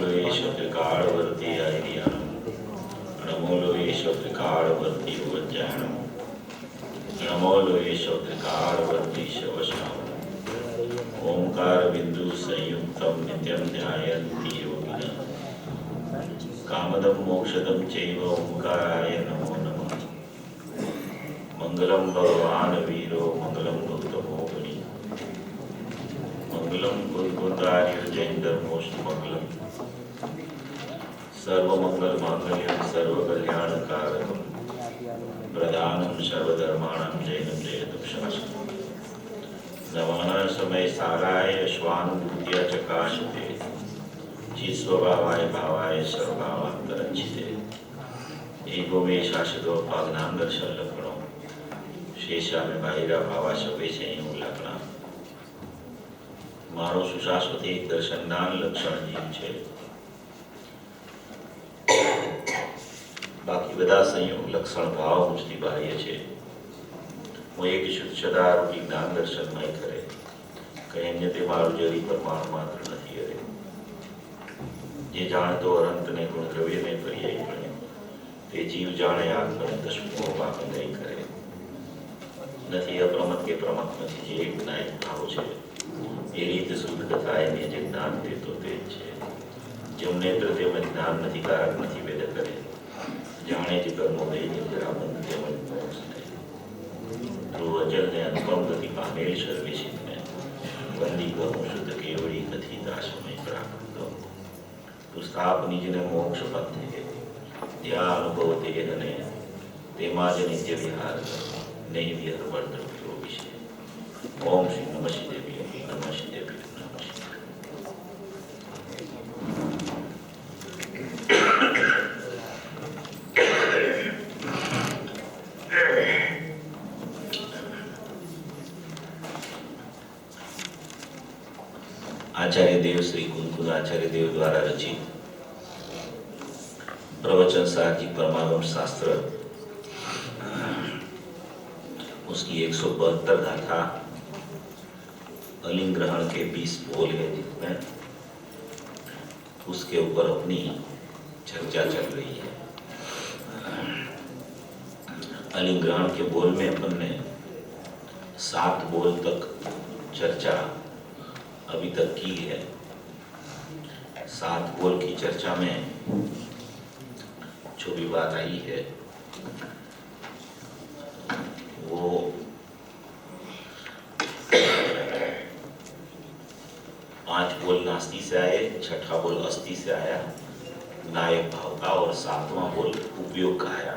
लोयेश त्रिकालवर्ती आर्याणं नमो लोयेश त्रिकालवर्ती वज्राणं नमो लोयेश त्रिकालवर्ती शवशावनं ओंकार बिंदु संयुक्तं नित्यं ध्यायन्ति योगिनः कामदं मोक्षदं चैव ओंकाराय नमो नमः मंगलम भगवान वीरो मंगलम गौतमो मुनि मंगलम कुलकुंदार्य जैनधर्मोष्ट मंगलम सर्वमंगल मांगल्यम सर्वकल्याणकारकम प्रधानम सर्वधर्माणां जैनम जयतु शास्त्रम नवान समय साराय श्वानुभूत्या चकाशते चिस्वभावाय भावाय सर्वभावांतरंचिते एको मे शाश्वतो पाग्नांदर्शन लक्षणो शेषामे बाहिरा भावा शवे છે એવું લક્ષણ મારો સુશાશ્વત એક દર્શનદાન લક્ષણ જીવ છે બાકી બધા સંયોગ લક્ષણ ભાવ મુજથી બાહ્ય છે હું એક શુદ્ધ સદારૂપી જ્ઞાન દર્શનમય કરે કઈ અન્યતે મારું જરી પરમાણુ માત્ર નથી અરે જે જાણતો અનંતને ગુણ દ્રવ્યને પર્યાય ગણે તે જીવ જાણે આત્મને દશમો પાકંદય કરે નથી અપ્રમત કે પ્રમત નથી જે એક જ્ઞાન ભાવ છે એ રીત શુદ્ધ કથા એને જે જ્ઞાન દેતો તે જ છે જેમ નેત્ર તેમજ જ્ઞાન નથી કારક નથી વેદ કરે જાણે જ કર્મોદય નિદ્રાબંધ તેમજ મોક્ષ ધ્રુવ અચલ ને અનુપમ ગતિ પામેલ સર્વેશિતને વંદી કહું શુદ્ધ કેવડી નથી દાસમય પ્રાપ્ત કહું પુસ્તાપ નિજને મોક્ષ પંથે ત્યાં અનુભવ તેજને તેમાં જ નિત્ય વિહાર કરો नहीं भी हर वर्ग द्रव्यो विषय ओम श्री नमः शिदेवी नमः शिदेवी नमः शिदेवी आचार्य देव श्री कुंकुल आचार्य देव द्वारा रचित प्रवचन साहित्य परमागम शास्त्र उसकी 172 गाथा अलिंग ग्रहण के 20 बोल है जिसमें उसके ऊपर अपनी चर्चा चल रही है। अलिंग ग्रहण के बोल में अपन ने 7 बोल तक चर्चा अभी तक की है। 7 बोल की चर्चा में जो भी बात आई है वो पांच बोल नास्ति से आए, छठा बोल अस्थि से आया नायक भाव का और 7वां बोल उपयोग का आया।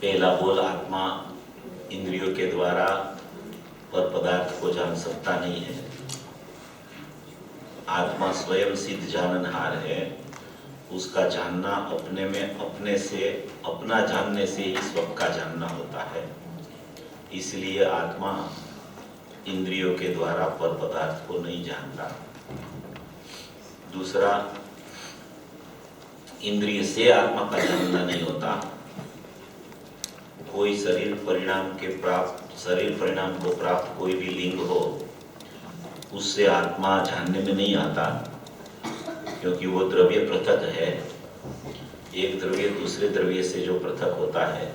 पहला बोल आत्मा इंद्रियों के द्वारा पर पदार्थ को जान सकता नहीं है। आत्मा स्वयं सिद्ध जाननहार है। उसका जानना अपने में अपने से अपना जानने से ही स्वयं का जानना होता है। इसलिए आत्मा इंद्रियों के द्वारा पर पदार्थ को नहीं जानता। दूसरा, इंद्रिय से आत्मा का जानना नहीं होता। कोई शरीर परिणाम को प्राप्त कोई भी लिंग हो उससे आत्मा जानने में नहीं आता, क्योंकि वो द्रव्य पृथक है। एक द्रव्य दूसरे द्रव्य से जो पृथक होता है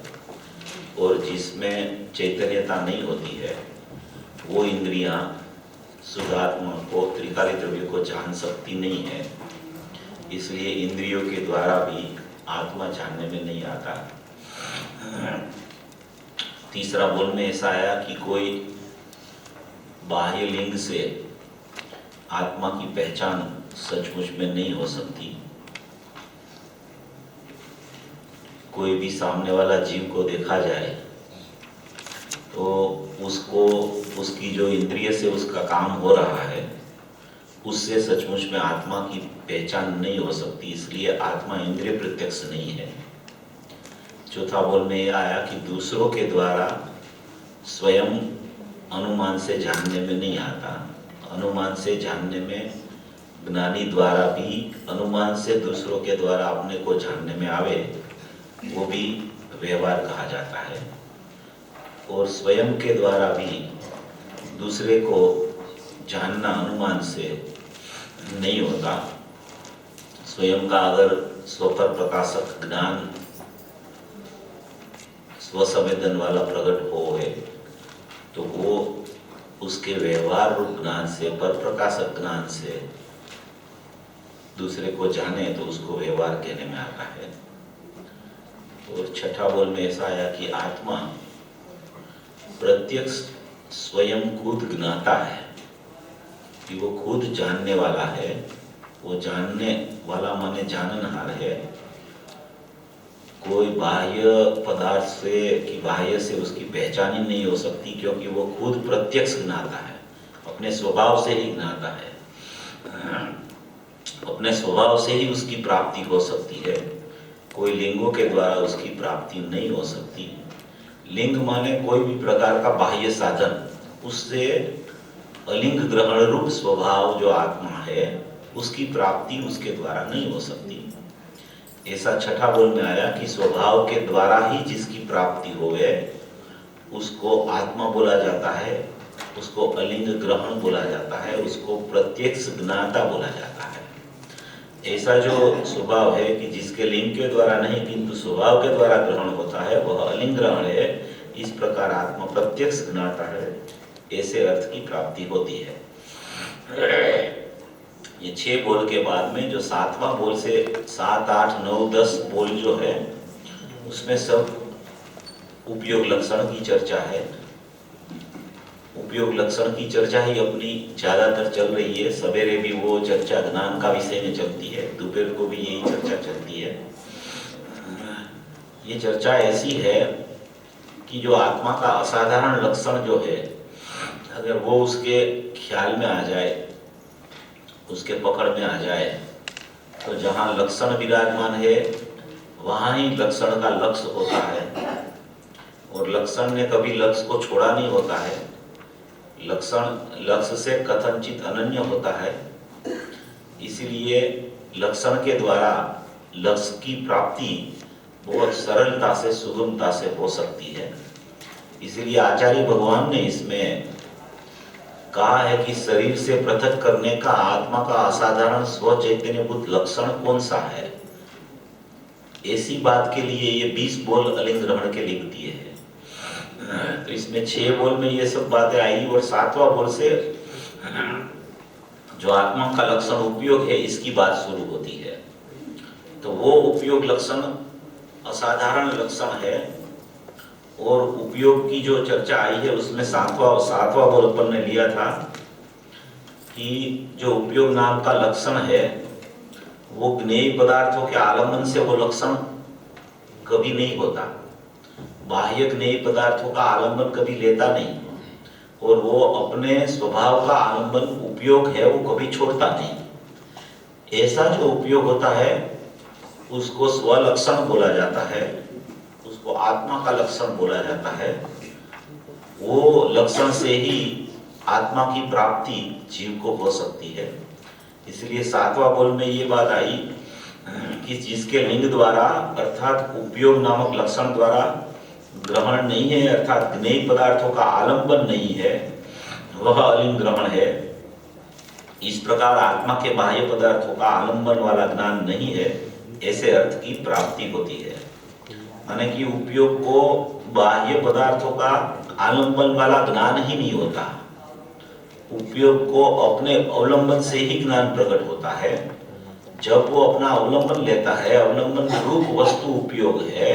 और जिसमें चैतन्यता नहीं होती है वो इंद्रियां शुद्धात्मा को त्रिकाली द्रव्य को जान सकती नहीं है। इसलिए इंद्रियों के द्वारा भी आत्मा जानने में नहीं आता। तीसरा बोल में ऐसा आया कि कोई बाह्य लिंग से आत्मा की पहचान सचमुच में नहीं हो सकती। कोई भी सामने वाला जीव को देखा जाए तो उसको उसकी जो इंद्रिय से उसका काम हो रहा है उससे सचमुच में आत्मा की पहचान नहीं हो सकती। इसलिए आत्मा इंद्रिय प्रत्यक्ष नहीं है। चौथा बोल में यह आया कि दूसरों के द्वारा स्वयं अनुमान से जानने में नहीं आता। अनुमान से जानने में ज्ञानी द्वारा भी अनुमान से दूसरों के द्वारा अपने को जानने में आवे वो भी व्यवहार कहा जाता है। और स्वयं के द्वारा भी दूसरे को जानना अनुमान से नहीं होता। स्वयं का अगर स्वपर प्रकाशक ज्ञान स्वसंवेदन वाला प्रकट हो है तो वो उसके व्यवहार रूप ज्ञान से, पर प्रकाशक ज्ञान से दूसरे को जाने तो उसको व्यवहार कहने में आता है। और छठा बोल में ऐसा आया कि आत्मा प्रत्यक्ष स्वयं खुद ज्ञाता है, कि वो खुद जानने वाला है। वो जानने वाला माने जाननहार है। कोई बाह्य पदार्थ से कि बाह्य से उसकी पहचान ही नहीं हो सकती, क्योंकि वो खुद प्रत्यक्ष ज्ञाता है, अपने स्वभाव से ही ज्ञाता है। अपने स्वभाव से ही उसकी प्राप्ति हो सकती है। कोई लिंगों के द्वारा उसकी प्राप्ति नहीं हो सकती। लिंग माने कोई भी प्रकार का बाह्य साधन, उससे अलिंग ग्रहण रूप स्वभाव जो आत्मा है उसकी प्राप्ति उसके द्वारा नहीं हो सकती। ऐसा छठा बोल में आया कि स्वभाव के द्वारा ही जिसकी प्राप्ति होवे उसको आत्मा बोला जाता है, उसको अलिंग ग्रहण बोला जाता है, उसको प्रत्यक्ष ज्ञाता बोला जाता है। ऐसा जो स्वभाव है कि जिसके लिंग के द्वारा नहीं किंतु स्वभाव के द्वारा ग्रहण होता है वह अलिंग ग्रहण है। इस प्रकार आत्मा प्रत्यक्ष ज्ञाता है, ऐसे अर्थ की प्राप्ति होती है। ये 6 बोल के बाद में जो 7वां बोल से 7, 8, 9, 10 बोल जो है उसमें सब उपयोग लक्षण की चर्चा है। उपयोग लक्षण की चर्चा ही अपनी ज्यादातर चल रही है। सवेरे भी वो चर्चा ज्ञान का विषय में चलती है, दोपहर को भी यही चर्चा चलती है। ये चर्चा ऐसी है कि जो आत्मा का असाधारण लक्षण जो है, अगर वो उसके ख्याल में आ जाए, उसके पकड़ में आ जाए, तो जहाँ लक्षण विराजमान है वहाँ ही लक्षण का लक्ष्य होता है। और लक्षण ने कभी लक्ष्य को छोड़ा नहीं होता है। लक्षण लक्ष्य से कथनचित अनन्य होता है। इसलिए लक्षण के द्वारा लक्ष्य की प्राप्ति बहुत सरलता से, सुगमता से हो सकती है। इसलिए आचार्य भगवान ने इसमें कहा है कि शरीर से पृथक करने का आत्मा का असाधारण स्व चैतन्यभूत लक्षण कौन सा है। ऐसी बात के लिए ये 20 बोल अलिंग ग्रहण के लिख दिए हैं। तो इसमें 6 बोल में ये सब बातें आई और 7वां बोल से जो आत्मा का लक्षण उपयोग है इसकी बात शुरू होती है। तो वो उपयोग लक्षण असाधारण लक्षण है। और उपयोग की जो चर्चा आई है उसमें 7वां बोल अपन ने लिया था कि जो उपयोग नाम का लक्षण है वो ज्ञेय पदार्थों के आलम्बन से वो लक्षण कभी नहीं होता। बाह्य ज्ञेय पदार्थों का आलंबन कभी लेता नहीं, और वो अपने स्वभाव का आलंबन उपयोग है वो कभी छोड़ता नहीं। ऐसा जो उपयोग होता है उसको स्वलक्षण बोला जाता है, उसको आत्मा का लक्षण बोला जाता है। वो लक्षण से ही आत्मा की प्राप्ति जीव को हो सकती है। इसलिए 7वां बोल में ये बात आई कि जिसके लिंग द्वारा अर्थात उपयोग नामक लक्षण द्वारा ग्रहण नहीं है, अर्थात ज्ञेय पदार्थों का आलंबन नहीं है, वह अलिंग ग्रहण है। इस प्रकार आत्मा के बाह्य पदार्थों का आलंबन वाला ज्ञान नहीं है, ऐसे अर्थ की प्राप्ति होती है। माने कि उपयोग को बाह्य पदार्थों का आलंबन वाला ज्ञान ही नहीं होता। उपयोग को अपने अवलंबन से ही ज्ञान प्रकट होता है। जब वो अपना अवलंबन लेता है, अवलंबन रूप वस्तु उपयोग है,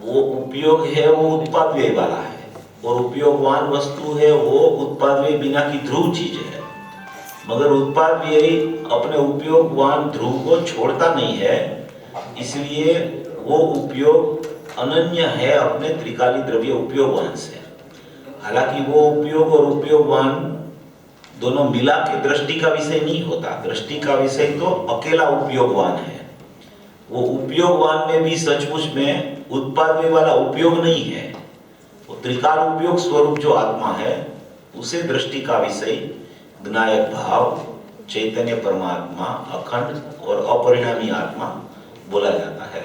वो उपयोग है वो उत्पाद व्यय वाला है, और उपयोगवान वस्तु है वो उत्पाद व्यय बिना की ध्रुव चीज है। मगर उत्पाद व्यय अपने उपयोगवान ध्रुव को छोड़ता नहीं है, इसलिए वो उपयोग अनन्य है अपने त्रिकाली द्रव्य उपयोगवान से। हालांकि वो उपयोग और उपयोगवान दोनों मिला के दृष्टि का विषय नहीं होता। दृष्टि का विषय तो अकेला उपयोगवान है। वो उपयोगवान में भी सचमुच में उत्पाद वाला उपयोग नहीं है। वो त्रिकाल उपयोग स्वरूप जो आत्मा है उसे दृष्टि का विषय ज्ञायक भाव चैतन्य परमात्मा अखंड और अपरिणामी आत्मा बोला जाता है।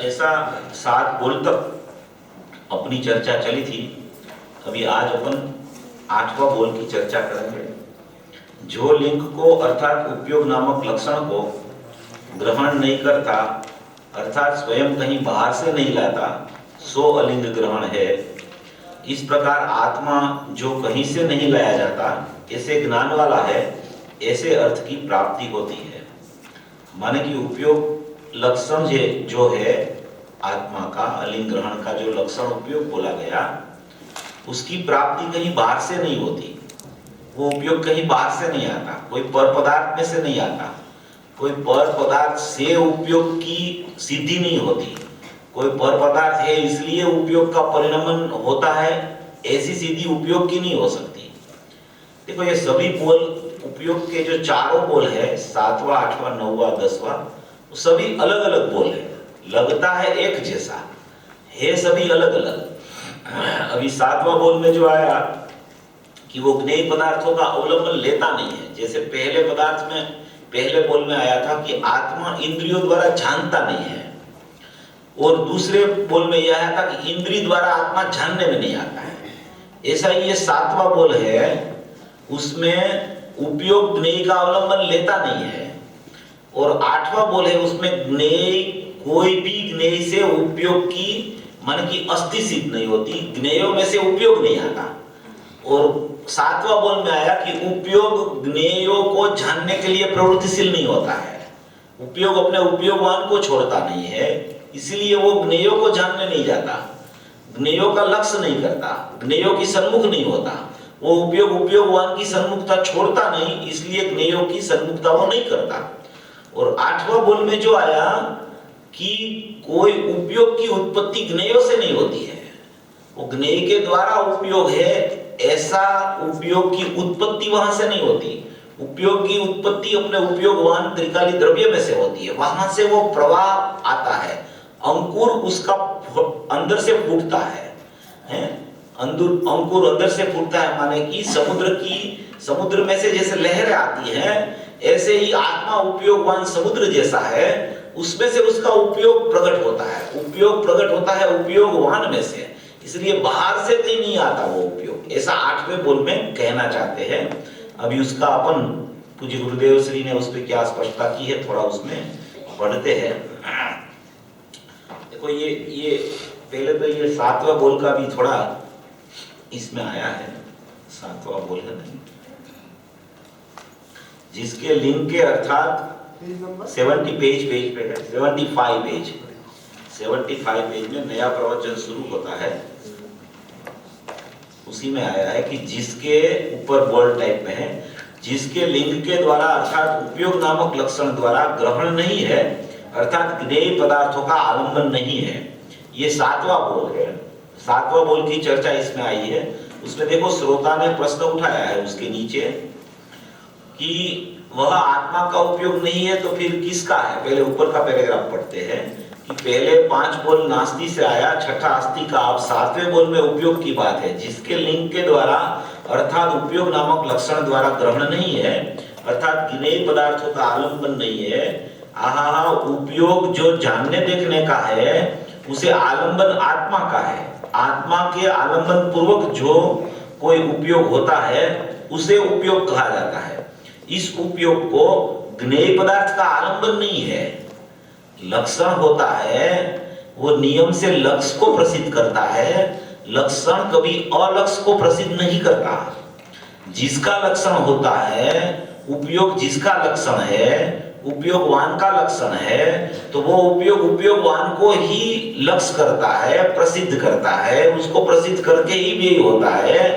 ऐसा 7 बोल तक अपनी चर्चा चली थी। अभी आज अपन 8वां बोल की चर्चा करेंगे। जो लिंग को अर्थात उपयोग नामक लक्षण को ग्रहण नहीं करता, अर्थात स्वयं कहीं बाहर से नहीं लाता, सो अलिंग ग्रहण है। इस प्रकार आत्मा जो कहीं से नहीं लाया जाता, ऐसे ज्ञान वाला है, ऐसे अर्थ की प्राप्ति होती है। माने कि उपयोग लक्षण जो है आत्मा का, अलिंग ग्रहण का जो लक्षण उपयोग बोला गया, उसकी प्राप्ति कहीं बाहर से नहीं होती। वो उपयोग कहीं बाहर से नहीं आता, कोई पर पदार्थ में से नहीं आता, कोई पर पदार्थ से उपयोग की सिद्धि नहीं होती। कोई पर पदार्थ है इसलिए उपयोग का परिणमन होता है, ऐसी सिद्धि उपयोग की नहीं हो सकती। देखो ये सभी बोल, उपयोग के जो चारों बोल है, 7वां, 8वां, 9वां, 10वां, सभी अलग अलग बोल है। लगता है एक जैसा है, सभी अलग अलग। अभी 7वां बोल में जो आया कि वो ज्ञेय पदार्थों का अवलंबन लेता नहीं है, जैसे पहले पदार्थ में, पहले बोल में आया था कि आत्मा इंद्रियों द्वारा जानता नहीं है, और दूसरे बोल में यह आया था कि इंद्रिय द्वारा आत्मा जानने में नहीं आता है। ऐसा ही ये 7वां बोल है, उसमें उपयोग ज्ञेय का अवलंबन लेता नहीं है, और 8वां बोल है उसमें ज्ञेय, कोई भी ज्ञेय से उपयोग की मन की अस्थि सिद्ध नहीं होती, ज्ञेयों में से उपयोग नहीं आता। और 7वां बोल में आया कि उपयोग ज्ञेयों को जानने के लिए प्रवृत्तिशील नहीं होता है, उपयोग अपने उपयोगवान को छोड़ता नहीं है, इसलिए वो ज्ञेयों को जानने नहीं जाता, ज्ञेयों का लक्ष्य नहीं करता, ज्ञेयों की सन्मुख नहीं होता। वो उपयोग उपयोगवान की सन्मुखता छोड़ता नहीं, इसलिए ज्ञेयों की सन्मुखता वो नहीं करता। और 8वां बोल में जो आया कि कोई उपयोग की उत्पत्ति ज्ञेयों से नहीं होती है, वो ज्ञेय के द्वारा उपयोग है, ऐसा उपयोग की उत्पत्ति वहां से नहीं होती। उपयोग की उत्पत्ति अपने उपयोगवान त्रिकाली द्रव्य में से होती है, वहां से वो प्रवाह आता है, अंकुर उसका अंदर से फूटता है, अंकुर अंदर से फूटता है। माने कि समुद्र में से जैसे लहरें आती हैं, ऐसे ही आत्मा उपयोगवान समुद्र जैसा है, उसमें से उसका उपयोग प्रकट होता है, उपयोग प्रकट होता है उपयोगवान में से, इसलिए बाहर से कहीं नहीं आता वो उपयोग। ऐसा 8वें बोल में कहना चाहते हैं। अभी उसका अपन पूज्य गुरुदेव श्री ने उस पर क्या स्पष्टता की है, थोड़ा उसमें पढ़ते हैं। देखो ये पहले तो ये 7वां बोल का भी थोड़ा इसमें आया है, 7वां बोल है नहीं, जिसके लिंग के अर्थात 70 पेज पे है, 75 पेज में नया प्रवचन शुरू होता है, उसी में आया है कि जिसके ऊपर बोल्ड टाइप में है, जिसके लिंग के द्वारा अर्थात उपयोग नामक लक्षण द्वारा ग्रहण नहीं है, अर्थात ज्ञेय पदार्थों का आलंबन नहीं है। ये 7वां बोल है, 7वां बोल की चर्चा इसमें आई है। उसमें देखो श्रोता ने प्रश्न उठाया है उसके नीचे कि वह आत्मा का उपयोग नहीं है तो फिर किसका है। पहले ऊपर का पैराग्राफ पढ़ते हैं कि पहले 5 बोल नास्ति से आया, छठा आस्ति का, अब 7वें बोल में उपयोग की बात है, जिसके लिंग के द्वारा अर्थात उपयोग नामक लक्षण द्वारा ग्रहण नहीं है, अर्थात ज्ञेय पदार्थों का आलंबन नहीं है। आहा, उपयोग जो जानने देखने का है उसे आलंबन आत्मा का है, आत्मा के आलंबन पूर्वक जो कोई उपयोग होता है उसे उपयोग कहा जाता है। इस उपयोग को ज्ञेय पदार्थ का आलंबन नहीं है, लक्षण होता है, वो नियम से लक्ष्य को प्रसिद्ध करता है, लक्षण कभी अलक्ष्य को प्रसिद्ध नहीं करता। जिसका लक्षण होता है, उपयोग जिसका लक्षण है, उपयोगवान का लक्षण है, तो वो उपयोग उपयोगवान को ही लक्ष्य करता है, प्रसिद्ध करता है, उसको प्रसिद्ध करके ही व्यय होता है।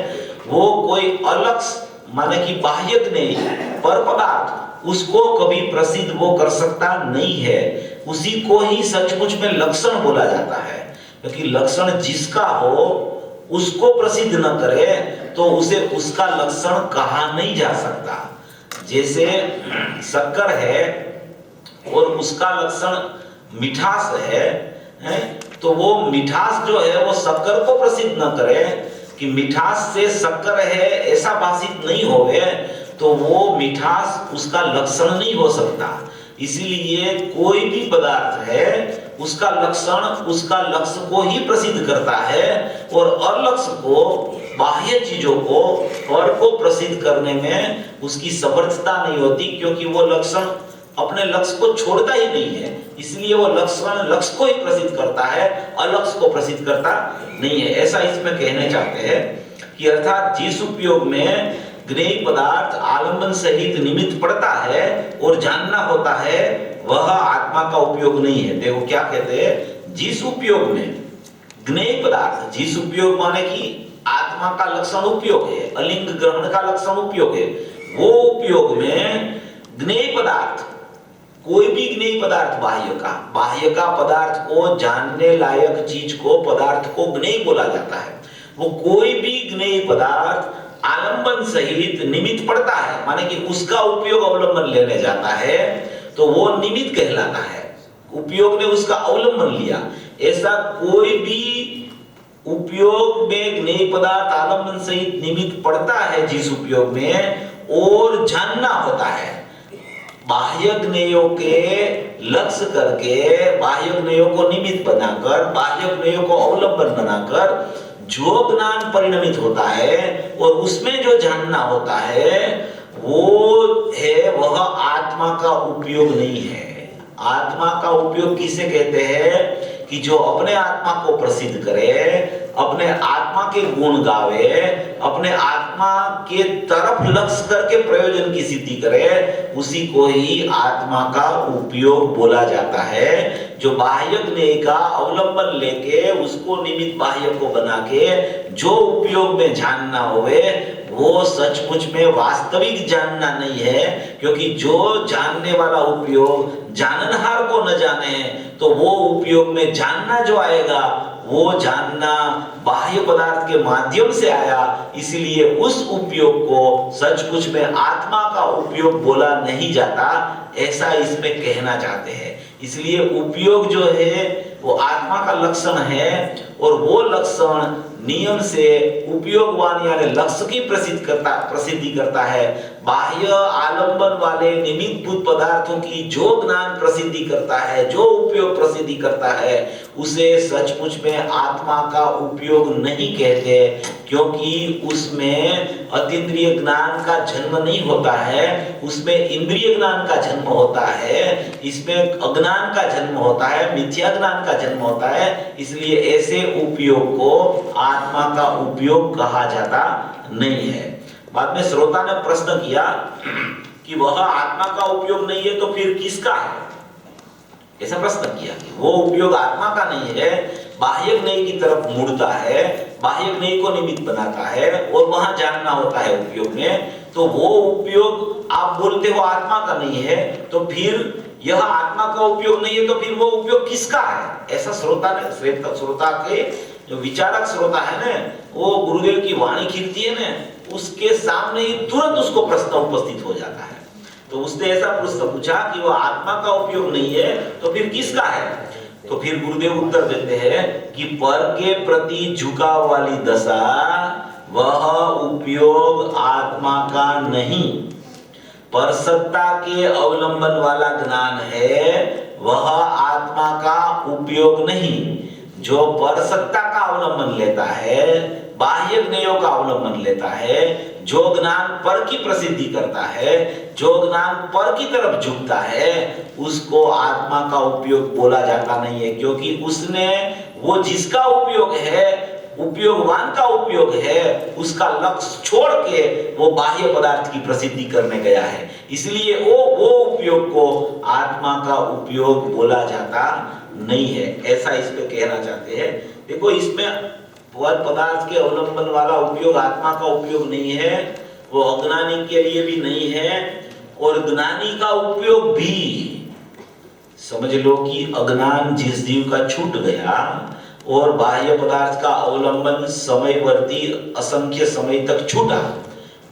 वो कोई अलक्ष्य माने कि बाह्य नहीं, पर पदार्थ उसको कभी प्रसिद्ध वो कर सकता नहीं है, उसी को ही सचमुच में लक्षण बोला जाता है। क्योंकि लक्षण जिसका हो उसको प्रसिद्ध न करे तो उसे उसका लक्षण कहा नहीं जा सकता। जैसे शक्कर है और उसका लक्षण मिठास है, तो वो मिठास जो है वो शक्कर को प्रसिद्ध न करे कि मिठास से शक्कर है ऐसा भाषित नहीं होवे, तो वो मिठास उसका लक्षण नहीं हो सकता। इसीलिए कोई भी पदार्थ है उसका लक्षण उसका लक्ष्य को ही प्रसिद्ध करता है और अलक्ष्य को बाह्य चीजों को, पर को प्रसिद्ध करने में उसकी समर्थता नहीं होती, क्योंकि वो लक्षण अपने लक्ष्य को छोड़ता ही नहीं है। इसलिए वो लक्षण लक्ष्य को ही प्रसिद्ध करता है, अलक्ष्य को प्रसिद्ध करता नहीं है। ऐसा इसमें कहना चाहते हैं कि अर्थात जिस उपयोग में ज्ञेय पदार्थ आलंबन सहित निमित्त पड़ता है और जानना होता है, वह आत्मा का उपयोग नहीं है। देखो क्या कहते हैं, जिस उपयोग में ज्ञेय पदार्थ, जिस उपयोग माने कि आत्मा का लक्षण उपयोग है, अलिंग ग्रहण का लक्षण उपयोग है, वो उपयोग में ज्ञेय पदार्थ, कोई भी ज्ञेय पदार्थ बाह्य का पदार्थ को, जानने लायक चीज को, पदार्थ को ज्ञेय बोला जाता है। वो कोई भी ज्ञेय पदार्थ आलंबन सहित निमित्त पड़ता है, माने कि उसका उपयोग अवलंबन लेने जाता है, तो वो निमित्त कहलाता है। उपयोग ने उसका अवलंबन लिया। ऐसा कोई भी उपयोग में ज्ञेय पदार्थ आलंबन सहित निमित्त पड़ता है जिस उपयोग में, और जानना होता है, बाह्य ज्ञेयों के लक्ष्य करके, बाह्य ज्ञेयों को निमित्त बनाकर, बाह्य ज्ञेयों को अवलंबन बनाकर जो ज्ञान परिणमित होता है और उसमें जो जानना होता है, वो है, वह आत्मा का उपयोग नहीं है। आत्मा का उपयोग किसे कहते हैं, कि जो अपने आत्मा को प्रसिद्ध करे, अपने आत्मा के गुण गावे, अपने आत्मा के तरफ लक्ष्य करके प्रयोजन की सिद्धि करे, उसी को ही आत्मा का उपयोग बोला जाता है। जो बाह्य ज्ञेय का अवलंबन लेके उसको निमित्त बाह्य को बना के जो उपयोग में जानना होवे, वो सचमुच में वास्तविक जानना नहीं है, क्योंकि जो जानने वाला उपयोग जाननहार को न जाने, तो वो उपयोग में जानना जो आएगा, वो जानना बाह्य पदार्थ के माध्यम से आया, इसलिए उस उपयोग को सचमुच में आत्मा का उपयोग बोला नहीं जाता, ऐसा इसमें कहना चाहते हैं। इसलिए उपयोग जो है वो आत्मा का लक्षण है, और वो लक्षण नियम से उपयोगवान यानी लक्ष्य की प्रसिद्धि करता है। बाह्य आलंबन वाले निमित्तभूत पदार्थों की जो ज्ञान प्रसिद्धि करता है, जो उपयोग प्रसिद्धि करता है, उसे सचमुच में आत्मा का उपयोग नहीं कहते, क्योंकि उसमें अतीन्द्रिय ज्ञान का जन्म नहीं होता है, उसमें इंद्रिय ज्ञान का जन्म होता है, इसमें अज्ञान का जन्म होता है, मिथ्या ज्ञान का जन्म होता है। इसलिए ऐसे उपयोग को आत्मा का उपयोग कहा जाता नहीं है। बाद में श्रोता ने प्रश्न किया कि वह आत्मा का उपयोग नहीं है तो फिर किसका है, ऐसा प्रश्न किया। वो उपयोग आत्मा का नहीं है, बाह्य ज्ञेय की तरफ मुड़ता है, बाह्य ज्ञेय को निमित्त बनाता है, और वहां जानना होता है उपयोग में, तो वो उपयोग आप बोलते हो आत्मा का नहीं है, तो फिर यह आत्मा का उपयोग नहीं है, तो फिर वो उपयोग किसका है, ऐसा श्रोता के जो विचारक श्रोता है ना, वो गुरुदेव की वाणी खिलती है ना, उसके सामने ही तुरंत उसको प्रश्न उपस्थित हो जाता है। तो उसने ऐसा प्रश्न पूछा कि वो आत्मा का उपयोग नहीं है तो फिर किसका है, तो फिर गुरुदेव उत्तर देते हैं कि पर के प्रति झुकाव वाली दशा, वह उपयोग आत्मा का नहीं, पर सत्ता के अवलंबन वाला ज्ञान है, वह आत्मा का उपयोग नहीं। जो पर सत्ता का अवलंबन लेता है, बाह्य ज्ञेयों का अवलंबन लेता है, जो ज्ञान पर की प्रसिद्धि करता है, जो ज्ञान पर की तरफ झुकता है, उसको आत्मा का उपयोग बोला जाता नहीं है, क्योंकि उसने वो जिसका उपयोग है, उपयोगवान का उपयोग है, उसका लक्ष्य छोड़ के वो बाह्य पदार्थ की प्रसिद्धि करने गया है। इसलिए वो उपयोग को आत्मा का उपयोग बोला जाता नहीं है, ऐसा इस पे कहना चाहते हैं। देखो, इसमें पदार्थ के अवलंबन वाला उपयोग आत्मा का उपयोग नहीं है, वो अज्ञानी के लिए भी नहीं है, और ज्ञानी का उपयोग भी समझ लो कि अज्ञान जिस जीव का छूट गया और बाह्य पदार्थ का अवलंबन समयवर्ती असंख्य समय तक छूटा,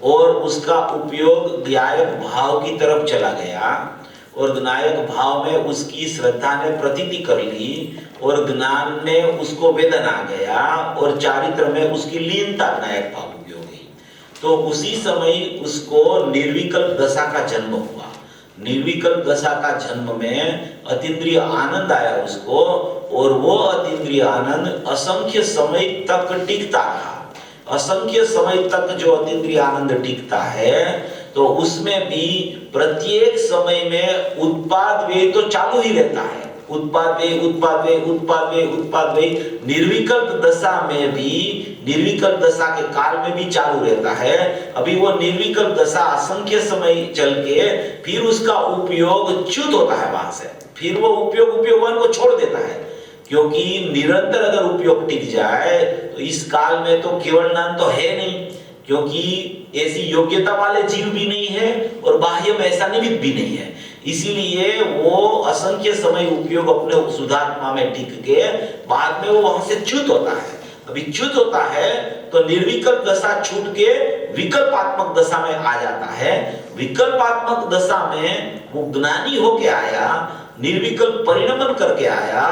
और उसका उपयोग ज्ञायक भाव की तरफ चला गया, और ज्ञायक भाव में उसकी श्रद्धा ने प्रतीति कर ली, और ज्ञान ने उसको वेदन आ गया, और चारित्र में उसकी लीनता ज्ञायक भाव की हो गई, तो उसी समय उसको निर्विकल्प दशा का जन्म हुआ। निर्विकल्प दशा का जन्म में अतीन्द्रिय आनंद आया उसको, और वो अतीन्द्रिय आनंद असंख्य समय तक टिकता रहा। असंख्य समय तक जो अतीन्द्रिय आनंद टिकता है, तो उसमें भी प्रत्येक समय में उत्पाद व्यय तो चालू ही रहता है। उत्पाद व्यय, उत्पाद व्यय, उत्पाद व्यय, उत्पाद व्यय निर्विकल्प दशा में भी, निर्विकल्प दशा के काल में भी चालू रहता है। अभी वो निर्विकल्प दशा असंख्य समय चल के फिर उसका उपयोग च्युत होता है वहां से, फिर वो उपयोगवान को छोड़ देता है। क्योंकि निरंतर अगर उपयोग टिक जाए तो इस काल में तो केवल ज्ञान तो है नहीं, क्योंकि ऐसी योग्यता वाले जीव भी नहीं है और बाह्य में ऐसा निमित्त भी नहीं है। इसीलिए वो असंख्य समय उपयोग अपने सुधात्मा में टिक के बाद में वो वहां से च्युत होता है। अभी च्युत होता है तो निर्विकल्प दशा छूट के विकल्पात्मक दशा में आ जाता है। विकल्पात्मक दशा में वो ज्ञानी होके आया, निर्विकल्प परिणमन करके आया,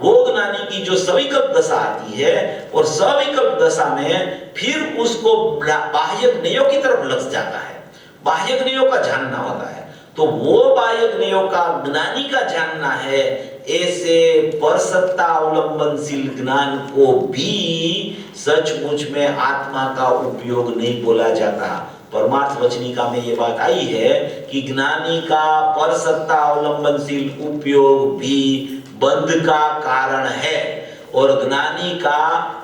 वो ज्ञानी की जो सविकल्प दशा आती है, और सविकल्प दशा में फिर उसको बाह्य ज्ञेयों की तरफ लग जाता है, बाह्य ज्ञेयों का जानना होता है। तो वो बाह्य ज्ञेयों का ज्ञानी का जानना है। ऐसे परसत्ता अवलंबनशील ज्ञान को भी सचमुच में आत्मा का उपयोग नहीं बोला जाता। परमार्थ वचनिका में ये बात आई है कि ज्ञानी का परसत्ता अवलंबनशील उपयोग भी बंध का कारण है, और ज्ञानी का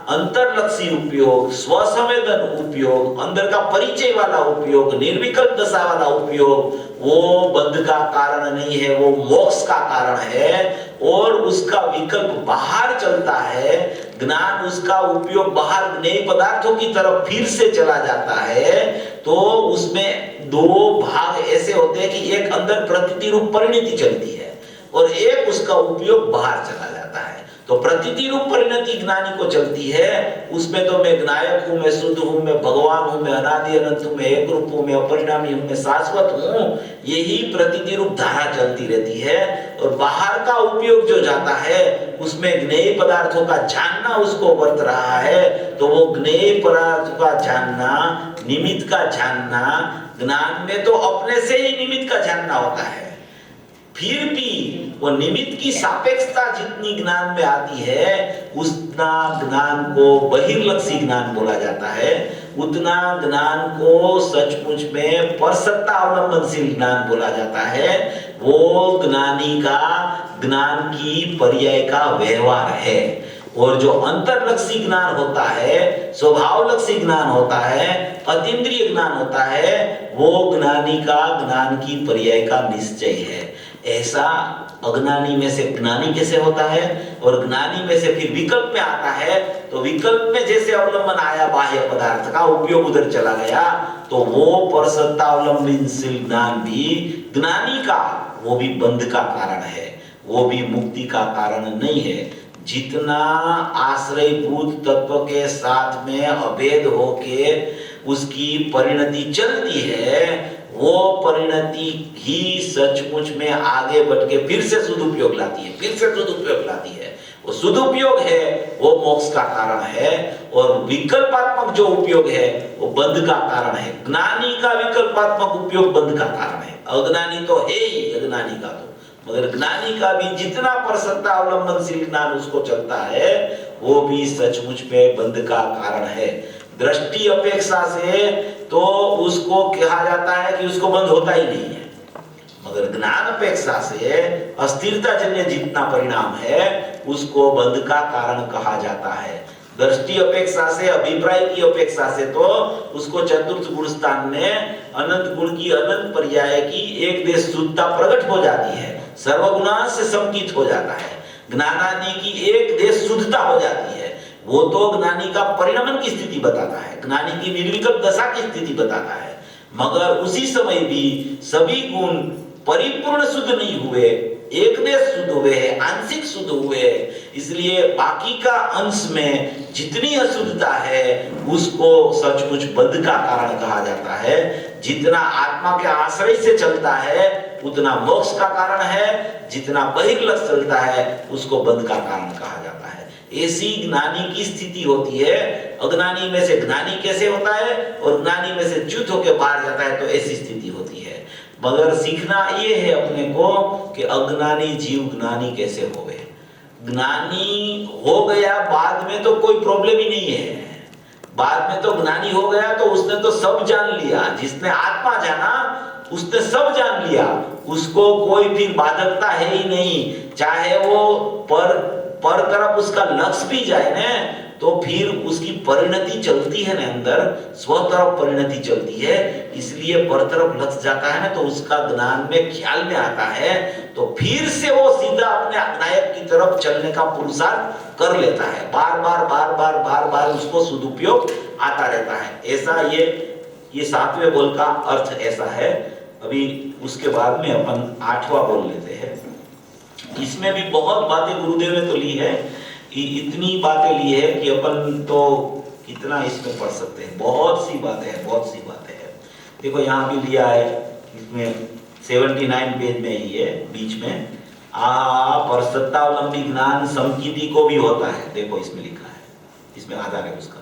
अंतर्लक्षी उपयोग, स्वसंवेदन उपयोग, अंदर का परिचय वाला उपयोग, निर्विकल्प दशा वाला उपयोग, वो बंध का कारण नहीं है, वो मोक्ष का कारण है। और उसका विकल्प बाहर चलता है, ज्ञान उसका उपयोग बाहर नए पदार्थों की तरफ फिर से चला जाता है। तो उसमें दो भाग ऐसे होते हैं कि एक अंदर प्रतीति रूप परिणति चलती है और एक उसका उपयोग बाहर चला जाता है। तो प्रतीति रूप परिणति ज्ञानी को चलती है, उसमें तो मैं ज्ञायक हूं, मैं शुद्ध हूं, मैं भगवान हूं, मैं अनादि अनंत हूं, मैं एक रूप हूं, मैं अपरिणामी हूं, मैं शाश्वत हूं, यही प्रतीति रूप धारा चलती रहती है। और बाहर का उपयोग जो जाता है उसमें ज्ञेय पदार्थों का जानना उसको वर्त रहा है। तो वो ज्ञेय पदार्थों का जानना, निमित्त का जानना, ज्ञान में तो अपने से ही निमित्त का जानना होता है। फिर भी वो निमित्त की सापेक्षता जितनी ज्ञान में आती है उतना ज्ञान को बहिर्लक्षी ज्ञान बोला जाता है, उतना ज्ञान को सचमुच में परसत्ता अवलंबनशील ज्ञान बोला जाता है। वो ज्ञानी का ज्ञान की पर्याय का व्यवहार है। और जो अंतर्लक्षी ज्ञान होता है, स्वभावलक्षी ज्ञान होता है, अतीन्द्रिय ज्ञान होता है, वो ज्ञानी का ज्ञान की पर्याय का निश्चय है। ऐसा अज्ञानी में से ज्ञानी कैसे होता है, और ज्ञानी में से फिर विकल्प में आता है। तो विकल्प में जैसे अवलंबन आया बाह्य पदार्थ का, उपयोग उधर चला गया, तो वो परसत्ता अवलंबनशील ज्ञान भी ज्ञानी का, वो भी बंध का कारण है, वो भी मुक्ति का कारण नहीं है। जितना आश्रयभूत तत्व के साथ में अभेद होके उसकी परिणति चलती है, वो परिणति ही सचमुच में आगे बढ़ के फिर से सदुपयोग लाती है, फिर से सदुपयोग लाती है। वो सदुपयोग है वो मोक्ष का कारण है, और विकल्पात्मक जो उपयोग है वो बंध का कारण है। ज्ञानी का विकल्पात्मक उपयोग बंध का कारण है, अज्ञानी तो है ही अज्ञानी का तो, मगर ज्ञानी का भी जितना परसत्ता अवलंबनशील ज्ञान उसको चलता है वो भी सचमुच में बंध का कारण है। दृष्टि अपेक्षा से तो उसको कहा जाता है कि उसको बंध होता ही नहीं है, मगर ज्ञान अपेक्षा से अस्थिरता जन्य जितना परिणाम है उसको बंध का कारण कहा जाता है। दृष्टि अपेक्षा से, अभिप्राय की अपेक्षा से तो उसको चतुर्थ गुण स्थान में अनंत गुण की अनंत पर्याय की एक देश शुद्धता प्रकट हो जाती है, सर्वगुणांश से संकित हो जाता है, ज्ञानादि की एक देश शुद्धता हो जाती है। वो तो ज्ञानी का परिणमन की स्थिति बताता है, ज्ञानी की निर्विकल्प दशा की स्थिति बताता है, मगर उसी समय भी सभी गुण परिपूर्ण शुद्ध नहीं हुए, एक देश शुद्ध हुए हैं, आंशिक शुद्ध हुए हैं। इसलिए बाकी का अंश में जितनी अशुद्धता है उसको सचमुच बंध का कारण कहा जाता है। जितना आत्मा के आश्रय से चलता है उतना मोक्ष का कारण है, जितना बहिर्लक्ष्य चलता है उसको बंध का कारण कहा जाता है। ऐसी ज्ञानी की स्थिति होती है। अज्ञानी में से ज्ञानी कैसे होता है और ज्ञानी में से च्युत होकर बाहर जाता है, तो ऐसी स्थिति होती है। मगर सीखना ये है अपने को कि अज्ञानी जीव ज्ञानी कैसे हो गए। ज्ञानी हो गया बाद में तो कोई प्रॉब्लम ही नहीं है, बाद में तो ज्ञानी हो गया तो उसने तो सब जान लिया, जिसने आत्मा जाना उसने सब जान लिया, उसको कोई फिर बाधकता है ही नहीं। चाहे वो पर तरफ उसका लक्ष्य भी जाए ना, तो फिर उसकी परिणति चलती है ना, अंदर स्व तरफ परिणति चलती है। इसलिए पर तरफ लक्ष्य जाता है ना, तो उसका ज्ञान में ख्याल में आता है, तो फिर से वो सीधा अपने नायक की तरफ चलने का पुरुषार्थ कर लेता है। बार बार उसको सदुपयोग आता रहता है। ऐसा ये 7वें बोल का अर्थ ऐसा है। अभी उसके बाद में अपन 8वां बोल लेते हैं। इसमें भी बहुत बातें गुरुदेव ने तो ली है, इतनी बातें ली है कि अपन तो कितना इसमें पढ़ सकते हैं। बहुत सी बातें हैं। देखो यहाँ भी लिया है, इसमें 79 पेज में ही है, बीच में परसत्तावलंबी ज्ञान समकीति को भी होता है। देखो इसमें लिखा है, इसमें आधार है उसका।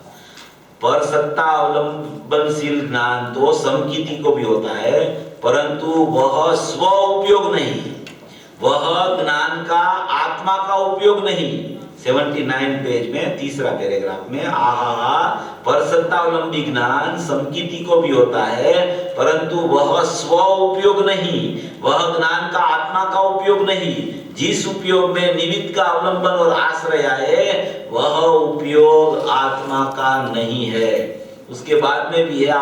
पर सत्ता अवलंबनशील ज्ञान तो समकीति को भी होता है, परंतु वह स्व उपयोग नहीं, वह ज्ञान का आत्मा का उपयोग नहीं। 79 पेज में 3रा पैराग्राफ में पर सत्तावलंबी ज्ञान समकीति को भी होता है, परंतु वह स्व उपयोग नहीं, वह ज्ञान का आत्मा का उपयोग नहीं। जिस उपयोग में निमित्त का अवलंबन और आश्रय आए, वह उपयोग आत्मा का नहीं है। उसके बाद में भी है,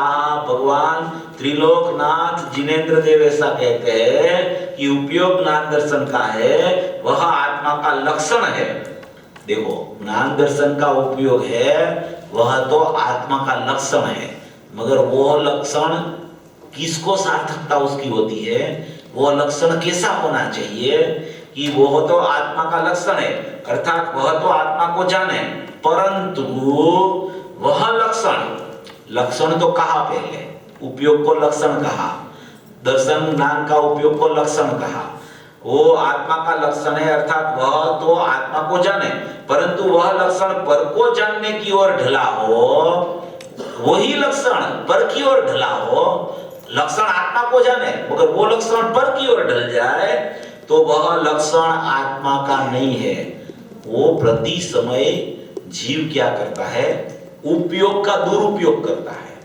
भगवान त्रिलोकनाथ जिनेन्द्र देव ऐसा कहते हैं कि उपयोग ज्ञान दर्शन का है, वह आत्मा का लक्षण है। देखो, ज्ञान दर्शन का उपयोग है, वह तो आत्मा का लक्षण है, मगर वो लक्षण किसको सार्थकता उसकी होती है, वो लक्षण कैसा होना चाहिए कि वो तो आत्मा का लक्षण है, अर्थात वह तो आत्मा को जाने, परंतु वह लक्षण तो कहा, पहले उपयोग को लक्षण कहा, दर्शन ज्ञान का उपयोग को लक्षण कहा। वो आत्मा का लक्षण है, अर्थात वह तो आत्मा को जाने, परंतु वह लक्षण पर को जानने की ओर ढला हो, वही लक्षण पर की ओर ढला हो। लक्षण आत्मा को जाने मगर वो लक्षण पर की ओर ढल जाए, तो वह लक्षण आत्मा का नहीं है। वो प्रति समय जीव क्या करता है, उपयोग का दुरुपयोग करता है,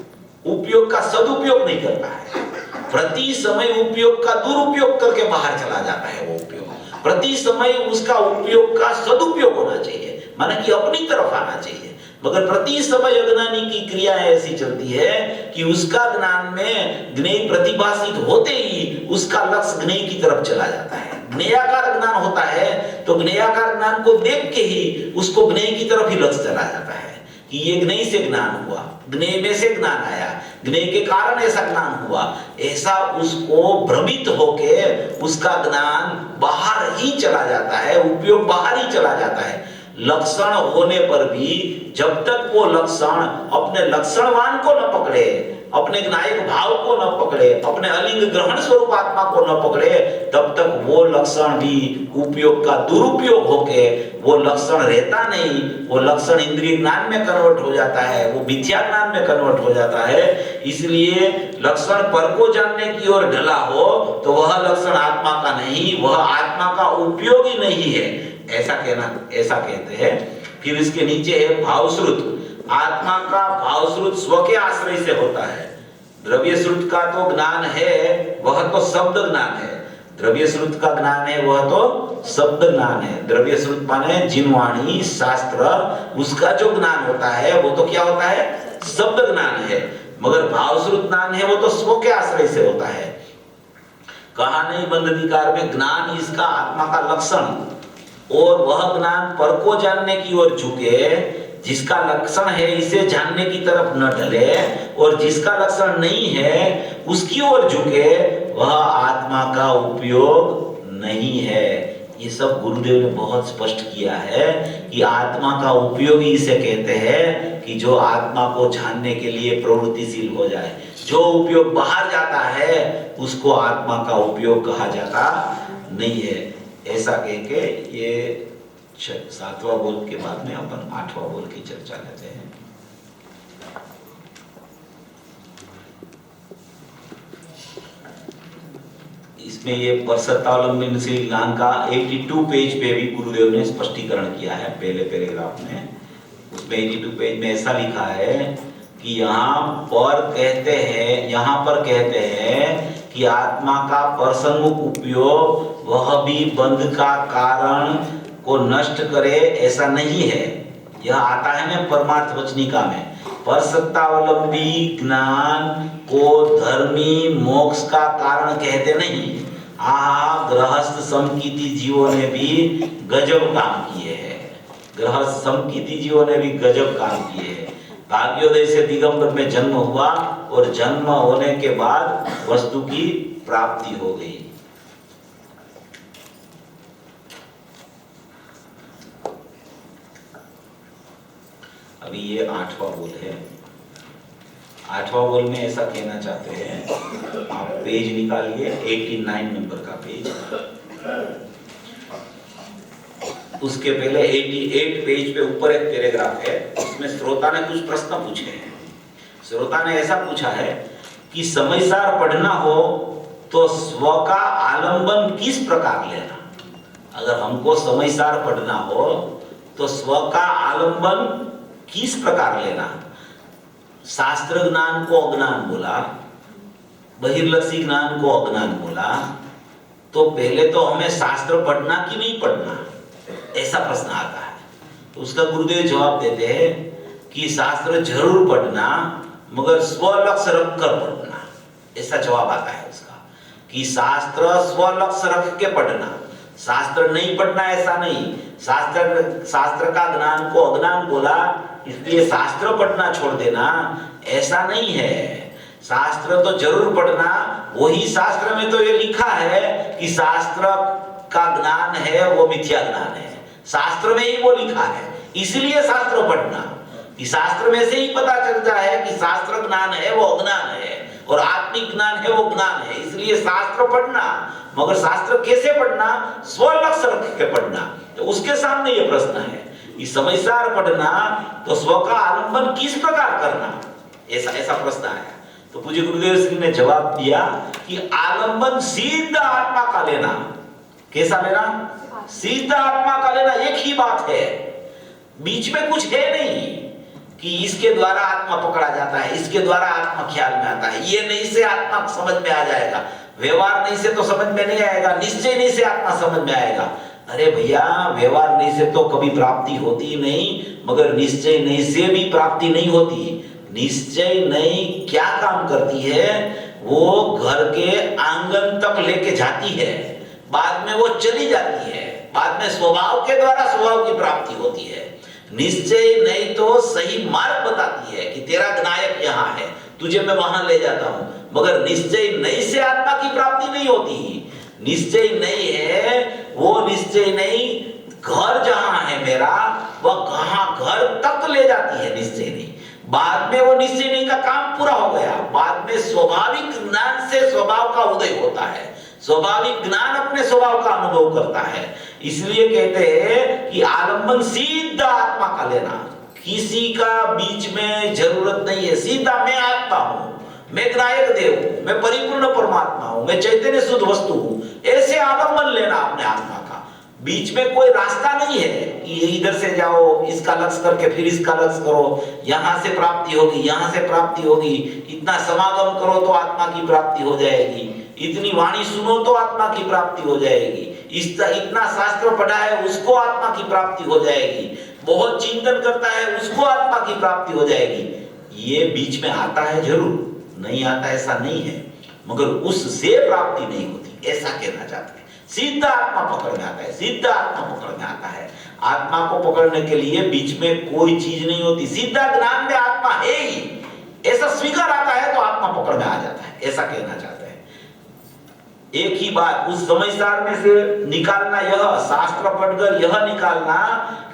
उपयोग का सदुपयोग नहीं करता है। प्रति समय उपयोग का दुरुपयोग करके बाहर चला जाता है। वो उपयोग प्रति समय उसका उपयोग का सदुपयोग होना चाहिए, माने कि अपनी तरफ आना चाहिए, मगर प्रति समय अज्ञानी की क्रिया ऐसी चलती है कि उसका ज्ञान में ज्ञेय प्रतिभाषित होते ही उसका लक्ष्य ज्ञेय की तरफ चला जाता है। ज्ञेयाकार ज्ञान होता है तो ज्ञेयाकार ज्ञान को देख के ही उसको ज्ञेय की तरफ ही लक्ष्य चला जाता है कि ये ज्ञेय से ज्ञान हुआ, ज्ञेय में से ज्ञान आया, ज्ञेय के कारण ऐसा ज्ञान हुआ। ऐसा उसको भ्रमित होके उसका ज्ञान बाहर ही चला जाता है, उपयोग बाहर ही चला जाता है। लक्षण होने पर भी जब तक वो लक्षण अपने लक्षणवान को न पकड़े, अपने नायक भाव को न पकड़े, अपने अलिंग ग्रहण स्वरूप आत्मा को न पकड़े, तब तक वो लक्षण भी उपयोग का दुरुपयोग होके वो लक्षण रहता नहीं। वो लक्षण इंद्रिय ज्ञान में कन्वर्ट हो जाता है, वो मिथ्या ज्ञान में कन्वर्ट हो जाता है। इसलिए लक्षण पर को जानने की ओर ढला हो तो वह लक्षण आत्मा का नहीं, वह आत्मा का उपयोग ही नहीं है, ऐसा कहते हैं। फिर इसके नीचे है भावश्रुत। आत्मा का भावश्रुत स्व के आश्रय से होता है। द्रव्य श्रुत का तो ज्ञान है, वह तो शब्द ज्ञान है। द्रव्य श्रुत का ज्ञान है, वह तो शब्द ज्ञान है। द्रव्य श्रुत माने जिनवाणी शास्त्र, उसका जो ज्ञान होता है वो तो क्या होता है, शब्द ज्ञान है। मगर भावश्रुत ज्ञान है वो तो स्व के आश्रय से होता है। कहा नहीं बंध अधिकार में, ज्ञान इसका आत्मा का लक्षण, और वह ज्ञान पर को जानने की ओर झुके, जिसका लक्षण है इसे जानने की तरफ न ढले, और जिसका लक्षण नहीं है उसकी ओर झुके, वह आत्मा का उपयोग नहीं है। ये सब गुरुदेव ने बहुत स्पष्ट किया है कि आत्मा का उपयोग ही इसे कहते हैं कि जो आत्मा को जानने के लिए प्रवृत्तिशील हो जाए। जो उपयोग बाहर जाता है उसको आत्मा का उपयोग कहा जाता नहीं है। ऐसा कह के ये 7वां बोल के बाद में अपन 8वां बोल की चर्चा लेते हैं। इसमें ये परसत्तावलंबनशील ज्ञान का 82 पेज पे भी गुरुदेव ने स्पष्टीकरण किया है पहले पैराग्राफ में उसमें 82 पेज में ऐसा लिखा है कि यहाँ पर कहते हैं कि आत्मा का परसन्मुख उपयोग वह भी बंध का कारण को नष्ट करे, ऐसा नहीं है। यह आता है ना परमार्थ वचनिका में, परसत्तावलंबी ज्ञान को धर्मी मोक्ष का कारण कहते नहीं। गृहस्थ समकीति जीवों ने भी गजब काम किए हैं, गृहस्थ समकीति जीवों ने भी गजब काम किए हैं। भाग्योदय से दिगंबर में जन्म हुआ और जन्म होने के बाद वस्तु की प्राप्ति हो गई। अभी ये 8वां बोल है। 8वां बोल में ऐसा कहना चाहते हैं, आप पेज निकालिए 89 नंबर का पेज, उसके पहले 88 पेज पे ऊपर एक पैराग्राफ है, उसमें श्रोता ने कुछ प्रश्न पूछे हैं। श्रोता ने ऐसा पूछा है कि समयसार पढ़ना हो तो स्व का आलंबन किस प्रकार लेना। अगर हमको समयसार पढ़ना हो तो स्व का आलंबन किस प्रकार लेना। शास्त्र ज्ञान को अज्ञान बोला, बहिर्लक्षी ज्ञान को अज्ञान बोला, तो पहले तो हमें शास्त्र पढ़ना कि नहीं पढ़ना, ऐसा प्रश्न आता है। तो उसका गुरुदेव जवाब देते हैं कि शास्त्र जरूर पढ़ना, मगर स्वलक्ष्य रखकर पढ़ना, ऐसा जवाब आता है उसका, कि शास्त्र स्वलक्ष्य रख के पढ़ना, शास्त्र नहीं पढ़ना ऐसा नहीं। शास्त्र का ज्ञान को अज्ञान बोला, इसलिए शास्त्र पढ़ना छोड़ देना, ऐसा नहीं है। शास्त्र तो जरूर पढ़ना, वही शास्त्र में तो ये लिखा है कि शास्त्र का ज्ञान है वो मिथ्या ज्ञान है, शास्त्र में ही वो लिखा है, इसलिए शास्त्र पढ़ना। कि शास्त्र में से ही पता चलता है कि शास्त्र ज्ञान है वो अज्ञान है और आत्मिक ज्ञान है वो ज्ञान है, इसलिए शास्त्र पढ़ना। मगर शास्त्र कैसे पढ़ना, स्वलक्ष्य रख के पढ़ना। तो उसके सामने ये प्रश्न है कि समयसार पढ़ना तो स्व का आलंबन किस प्रकार करना, ऐसा प्रश्न आया। तो पूज्य गुरुदेव श्री ने जवाब दिया कि आलंबन सीधा आत्मा का लेना। कैसा लेना, सीधा आत्मा का लेना, एक ही बात है, बीच में कुछ है नहीं कि इसके द्वारा आत्मा पकड़ा जाता है, इसके द्वारा आत्मा ख्याल में आता है, ये नहीं से आत्मा समझ में आ जाएगा, व्यवहार नहीं से तो समझ में नहीं आएगा, निश्चय नहीं से आत्मा समझ में आएगा। अरे भैया, व्यवहार नहीं से तो कभी प्राप्ति होती नहीं, मगर निश्चय नहीं से भी प्राप्ति नहीं होती। निश्चय नहीं क्या काम करती है, वो घर के आंगन तक लेके जाती है, बाद में वो चली जाती है, बाद में स्वभाव के द्वारा स्वभाव की प्राप्ति होती है। निश्चय नहीं तो सही मार्ग बताती है कि तेरा नायक यहाँ है, तुझे मैं वहां ले जाता हूं, मगर निश्चय नहीं से आत्मा की प्राप्ति नहीं होती। निश्चय नहीं है, वो निश्चय नहीं घर जहां है मेरा, वह कहां घर तक ले जाती है निश्चय नहीं। बाद में वो निश्चय नहीं का काम पूरा हो गया, बाद में स्वाभाविक ज्ञान से स्वभाव का उदय होता है, स्वाभाविक ज्ञान अपने स्वभाव का अनुभव करता है। इसलिए कहते हैं कि आलंबन सीधा आत्मा का लेना, किसी का बीच में जरूरत नहीं है। सीधा मैं आत्मा हूं, मैं नायक देव हूं, मैं परिपूर्ण परमात्मा हूं, मैं चैतन्य शुद्ध वस्तु हूं, ऐसे आलंबन लेना अपने आत्मा का। बीच में कोई रास्ता नहीं है कि इधर से जाओ, इसका लक्ष्य करके फिर इसका लक्ष्य करो, यहां से प्राप्ति होगी, यहां से प्राप्ति होगी, इतना समागम करो तो आत्मा की प्राप्ति हो जाएगी, इतनी वाणी सुनो तो आत्मा की प्राप्ति हो जाएगी, इतना शास्त्र पढ़ा है उसको आत्मा की प्राप्ति हो जाएगी, बहुत चिंतन करता है उसको आत्मा की प्राप्ति हो जाएगी। ये बीच में आता है, जरूर नहीं आता ऐसा नहीं है, मगर उससे प्राप्ति नहीं होती, ऐसा कहना चाहते हैं। सीधा आत्मा पकड़ में आता है, सीधा आत्मा पकड़ में आता है। आत्मा को पकड़ने के लिए बीच में कोई चीज नहीं होती, सीधा ज्ञान में आत्मा है ही, ऐसा स्वीकार आता है तो आत्मा पकड़ में आ जाता है, ऐसा कहना चाहते हैं। एक ही बात उस समयसार में से निकालना, यह शास्त्र पढ़कर यह निकालना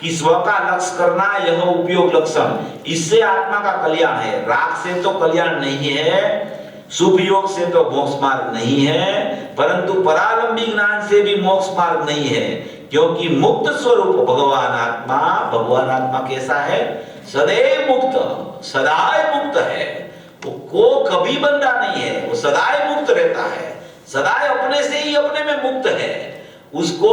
कि स्व का लक्ष्य करना, यह उपयोग लक्षण, इससे आत्मा का कल्याण है। राग से तो कल्याण नहीं है, शुभ योग से तो मोक्ष मार्ग नहीं है, परंतु परालंबी ज्ञान से भी मोक्ष मार्ग नहीं है, क्योंकि मुक्त स्वरूप भगवान आत्मा कैसा है, सदैव मुक्त, सदाए मुक्त है, वो कभी बंधा नहीं है, वो सदाए मुक्त रहता है, सदाए अपने से ही अपने में मुक्त है, उसको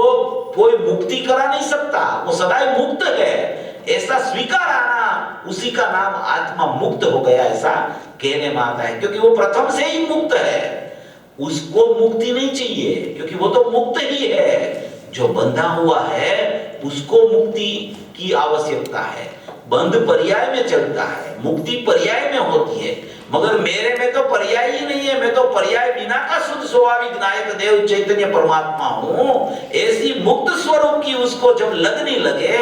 कोई मुक्ति करा नहीं सकता, वो सदाए मुक्त है। ऐसा स्वीकार आना, उसी का नाम आत्मा मुक्त हो गया, ऐसा कहने में आता है। क्योंकि वो प्रथम से ही मुक्त है, उसको मुक्ति नहीं चाहिए, क्योंकि वो तो मुक्त ही है। जो बंधा हुआ है उसको मुक्ति की आवश्यकता है। बंध पर्याय में चलता है, मुक्ति पर्याय में होती है, मगर मेरे में तो पर्याय ही नहीं है। मैं तो पर्याय बिना का शुद्ध स्वाभाविक नायक देव चैतन्य परमात्मा हूं। ऐसी मुक्त स्वरूप की उसको जब लगने लगे,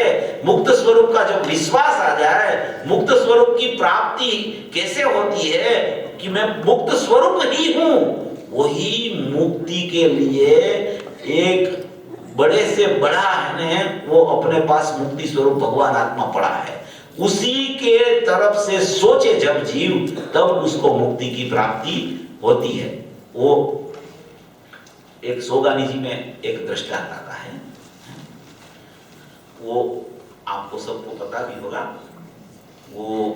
मुक्त स्वरूप का जब विश्वास आ जाए, मुक्त स्वरूप की प्राप्ति कैसे होती है कि मैं मुक्त स्वरूप ही हूं, वही मुक्ति के लिए एक बड़े से बड़ा है वो अपने पास मुक्ति स्वरूप भगवान आत्मा पड़ा है। उसी के तरफ से सोचे जब जीव, तब उसको मुक्ति की प्राप्ति होती है। वो एक सोगानी जी में एक दृष्टांत आता है, वो आपको सबको पता भी होगा। वो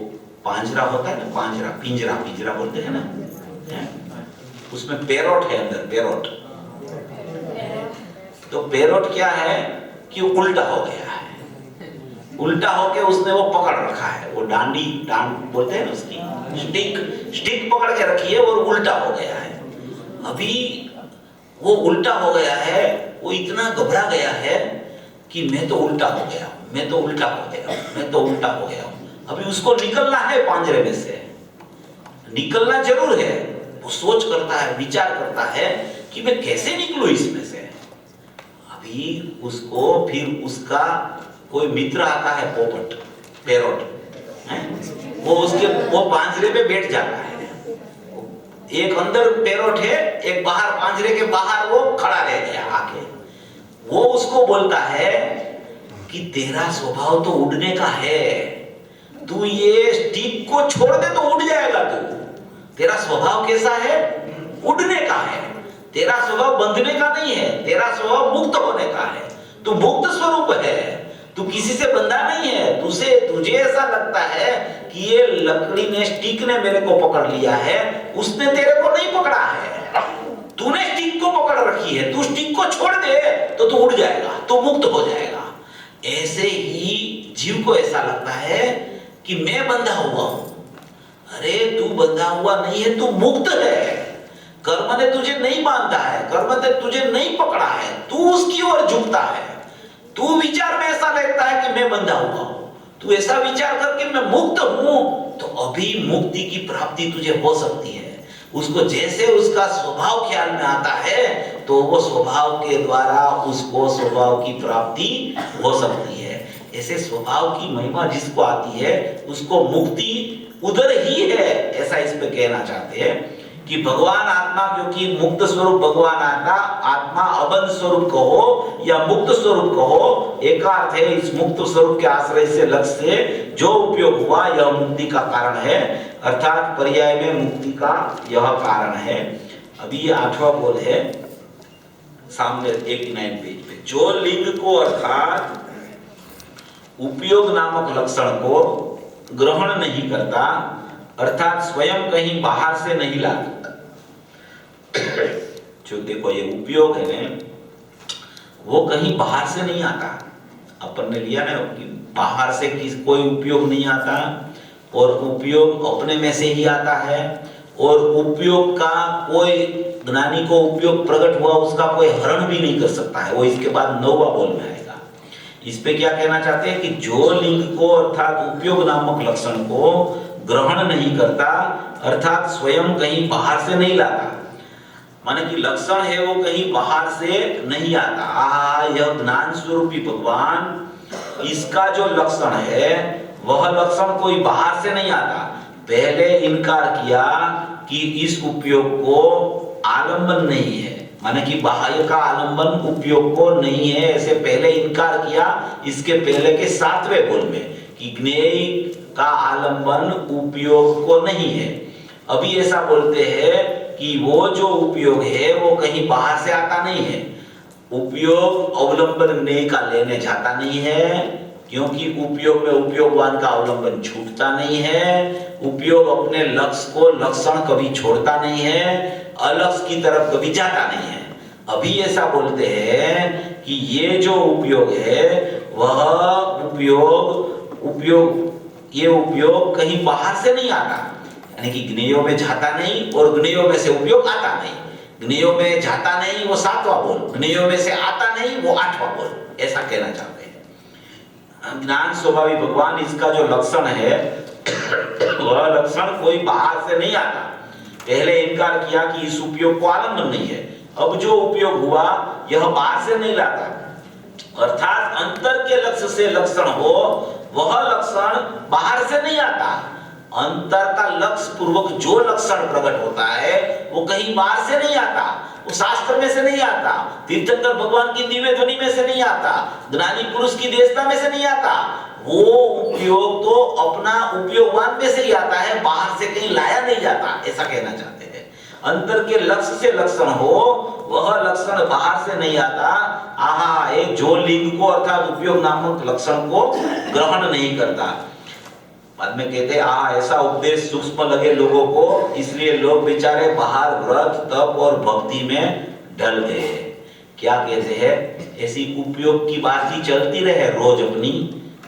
पांजरा होता है ना, पांजरा, पिंजरा, पिंजरा बोलते हैं ना, उसमें पैरोट है अंदर, पैरोट। तो पैरोट क्या है कि उल्टा हो गया है, उल्टा होके उसने वो पकड़ रखा है, वो डांडी, डांड बोलते हैं ना उसकी, स्टिक पकड़ के रखी है और उल्टा हो गया है। अभी वो उल्टा हो गया है, वो इतना घबरा गया है कि मैं तो उल्टा हो गया हूं, मैं तो उल्टा हो गया हूं, मैं तो उल्टा हो गया हूं। अभी उसको निकलना है पांजरे में से, निकलना जरूर है। वो सोच करता है, विचार करता है कि मैं कैसे निकलूं इसमें से। अभी उसको फिर उसका कोई मित्र आता है, पोपट, पैरोट, वो पांजरे पे बैठ जाता है। एक अंदर पैरोट है, एक बाहर, पांजरे के बाहर वो खड़ा रह गया आके। वो उसको बोलता है कि तेरा स्वभाव तो उड़ने का है, तू ये स्टिक को छोड़ दे तो उड़ जाएगा तू। तेरा स्वभाव कैसा है? उड़ने का है। तेरा स्वभाव बंधने का नहीं है, तेरा स्वभाव मुक्त होने का है। तू मुक्त स्वरूप है, तू किसी से बंधा नहीं है। तुझे ऐसा लगता है कि ये लकड़ी ने, स्टिक ने मेरे को पकड़ लिया है, उसने तेरे को नहीं पकड़ा है। तूने स्टिक को पकड़ रखी है, तू स्टिक को छोड़ दे तो तू उड़ जाएगा, तू मुक्त हो जाएगा। ऐसे ही जीव को ऐसा लगता है कि मैं बंधा हुआ हूं। अरे तू बंधा हुआ नहीं है, तू मुक्त है। कर्म ने तुझे नहीं बांधा है, कर्म ने तुझे नहीं पकड़ा है, तू उसकी ओर झुकता है। तू विचार में ऐसा लगता है कि मैं बंधा हुआ हूं, तू ऐसा विचार करके मैं मुक्त हूं, तो अभी मुक्ति की प्राप्ति तुझे हो सकती है। उसको जैसे उसका स्वभाव ख्याल में आता है, तो वो स्वभाव के द्वारा उसको स्वभाव की प्राप्ति हो सकती है। ऐसे स्वभाव की महिमा जिसको आती है, उसको मुक्ति उधर ही है, ऐसा इस पे कहना चाहते हैं कि भगवान आत्मा, क्योंकि मुक्त स्वरूप भगवान आत्मा अबंध स्वरूप कहो या मुक्त स्वरूप कहो, एक अर्थ है। इस मुक्त स्वरूप के आश्रय से, लक्ष्य से जो उपयोग हुआ, यह मुक्ति का कारण है, अर्थात पर्याय में मुक्ति का यह कारण है। अभी 8वां बोल है सामने 89 पेज पे, जो लिंग को अर्थात उपयोग नामक लक्षण को ग्रहण नहीं करता, अर्थात स्वयं कहीं बाहर से नहीं लाता। जो देखो ये उपयोग है ना, वो कहीं बाहर से नहीं आता। अपन ने लिया ना कि बाहर से कोई उपयोग नहीं आता, और उपयोग अपने में से ही आता है। और उपयोग का कोई ज्ञानी को उपयोग प्रकट हुआ, उसका कोई हरण भी नहीं कर सकता है। वो इसके बाद 9वां बोल में आएगा। इस पे क्या कहना चाहते हैं कि जो लिंग को अर्थात उपयोग नामक लक्षण को ग्रहण नहीं करता, अर्थात स्वयं कहीं बाहर से नहीं लाता, माने कि लक्षण है वो कहीं बाहर से नहीं आता। यह ज्ञान स्वरूपी भगवान, इसका जो लक्षण है वह लक्षण कोई बाहर से नहीं आता। पहले इनकार किया कि इस उपयोग को आलंबन नहीं है, माने कि बाह्य का आलंबन उपयोग को नहीं है, ऐसे पहले इनकार किया। इसके पहले के 7वें बोल में कि ज्ञेय का आलंबन उपयोग को नहीं है। अभी ऐसा बोलते हैं कि वो जो उपयोग है वो कहीं बाहर से आता नहीं है। उपयोग अवलंबन ज्ञेय का लेने जाता नहीं है, क्योंकि उपयोग में उपयोगवान का अवलंबन छूटता नहीं है। उपयोग अपने लक्ष्य को, लक्षण कभी छोड़ता नहीं है, अलक्ष्य की तरफ कभी जाता नहीं है। अभी ऐसा बोलते हैं कि ये जो उपयोग है वह उपयोग ये उपयोग कहीं बाहर से नहीं आता, यानी कि ज्ञेयों में जाता नहीं और ज्ञेयों में से उपयोग आता नहीं। ज्ञेयों में जाता नहीं वो 7वां बोल, ज्ञेयों में से आता नहीं वो 8वां बोल, ऐसा कहना चाहते हैं। ज्ञान स्वभावी भगवान इसका जो लक्षण है वह लक्षण कोई बाहर से नहीं आता। पहले इनकार किया कि इस उपयोग को आलंबन नहीं है, अब जो उपयोग हुआ यह बाहर से नहीं लाता, अर्थात अंतर के लक्ष्य से लक्षण हो वह लक्षण बाहर से नहीं आता। अंतर का लक्ष्य पूर्वक जो लक्षण प्रकट होता है वो कहीं बाहर से नहीं आता, वो शास्त्र में से नहीं आता, तीर्थंकर भगवान की दिव्य ध्वनि में से नहीं आता, ज्ञानी पुरुष की देशता में से नहीं आता। वो उपयोग तो अपना उपयोगवान में से ही आता है, बाहर से कहीं लाया नहीं जाता, ऐसा कहना चाहते हैं। अंतर के लक्ष्य से लक्षण हो वह लक्षण बाहर से नहीं आता। आहा, एक जो लिंग को अर्थात उपयोग नामक लक्षण को ग्रहण नहीं करता। बाद में कहते हैं ऐसा उपदेश सूक्ष्म लगे लोगों को, इसलिए लोग बेचारे बाहर व्रत तप और भक्ति में ढल गए। क्या कहते हैं, ऐसी उपयोग की बात ही चलती रहे रोज अपनी,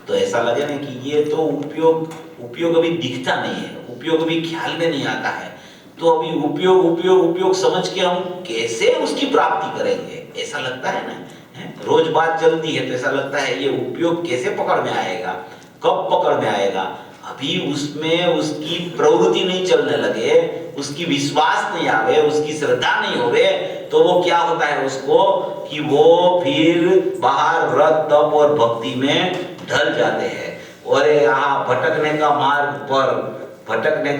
तो ऐसा लगे ना कि ये तो उपयोग अभी दिखता नहीं है, उपयोग अभी ख्याल में नहीं आता है, तो अभी उपयोग समझ के हम कैसे उसकी प्राप्ति करेंगे, ऐसा लगता है ना। रोज बात चलती है तो ऐसा लगता है ये उपयोग कैसे पकड़ में आएगा, कब पकड़ में आएगा। अभी उसमें उसकी प्रवृत्ति नहीं चलने लगे, उसकी विश्वास नहीं आवे, उसकी श्रद्धा नहीं होवे, तो वो क्या होता है उसको कि वो फिर बाहर व्रत तप और भक्ति में ढल जाते हैं। और यहाँ भटकने का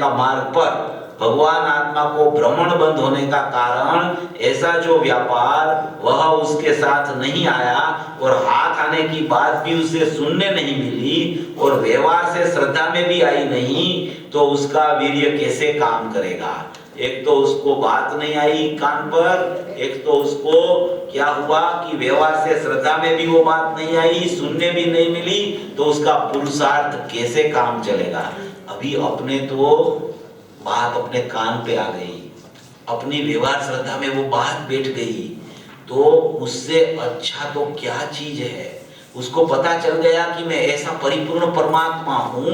मार्ग पर भगवान आत्मा को भ्रमण बंद होने का कारण ऐसा जो व्यापार वह उसके साथ नहीं आया और हाथ आने की बात भी उसे सुनने नहीं मिली और व्यवहार से श्रद्धा में भी आई नहीं, तो उसका वीर्य कैसे काम करेगा। एक तो उसको बात नहीं आई कान पर, एक तो उसको क्या हुआ कि व्यवहार से श्रद्धा में भी वो बात नहीं आई, सुनने भी नहीं मिली, तो उसका पुरुषार्थ कैसे काम चलेगा। अभी अपने तो बात अपने कान पे आ गई, अपनी व्यवहार श्रद्धा में वो बात बैठ गई, तो उससे अच्छा तो क्या चीज है। उसको पता चल गया कि मैं ऐसा परिपूर्ण परमात्मा हूँ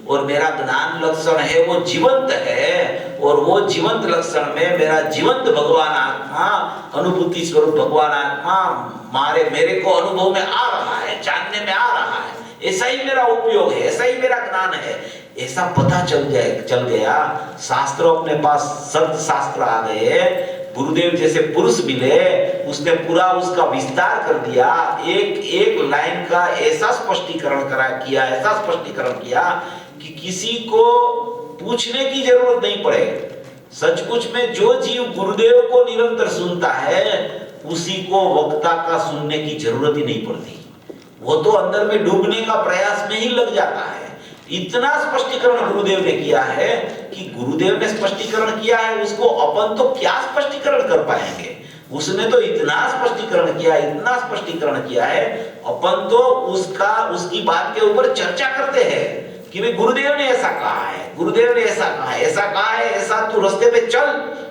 और मेरा ज्ञान लक्षण है वो जीवंत है, और वो जीवंत लक्षण में मेरा जीवंत भगवान आत्मा, अनुभूति स्वरूप भगवान आत्मा मेरे को अनुभव में आ रहा है, जानने में आ रहा है, ऐसा ही मेरा उपयोग है, ऐसा ही मेरा ज्ञान है, ऐसा पता चल गया। शास्त्र अपने पास, संत शास्त्र आ गए, गुरुदेव जैसे पुरुष मिले, उसने पूरा उसका विस्तार कर दिया, एक लाइन का ऐसा स्पष्टीकरण किया कि किसी को पूछने की जरूरत नहीं पड़े। सचमुच में जो जीव गुरुदेव को निरंतर सुनता है उसी को वक्ता का सुनने की जरूरत ही नहीं पड़ती, वो तो अंदर में डूबने का प्रयास में ही लग जाता है। इतना स्पष्टीकरण गुरुदेव ने किया है कि गुरुदेव ने स्पष्टीकरण किया है, उसको अपन तो क्या स्पष्टीकरण कर पाएंगे। उसने तो इतना स्पष्टीकरण किया है, अपन तो उसकी बात के ऊपर चर्चा करते हैं कि भाई गुरुदेव ने ऐसा कहा है, ऐसा तू रास्ते पे चल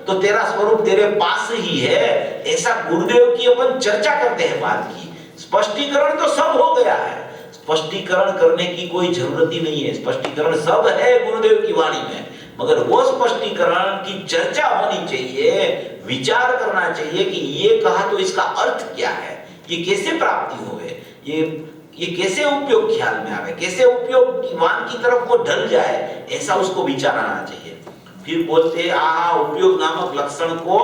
तो तेरा स्वरूप तेरे पास ही है, ऐसा गुरुदेव की अपन चर्चा करते हैं बात की। स्पष्टीकरण तो सब हो गया है, स्पष्टीकरण करने की कोई जरूरत ही नहीं है, स्पष्टीकरण सब है गुरुदेव की वाणी में, मगर वो स्पष्टीकरण की चर्चा होनी चाहिए, विचार करना चाहिए कि ये कहा तो इसका अर्थ क्या है, ये कैसे प्राप्ति होवे, ये कैसे उपयोग ख्याल में आवे, कैसे उपयोगवान की तरफ वो ढल जाए, ऐसा उसको विचार आना चाहिए। फिर बोलते उपयोग नामक लक्षण को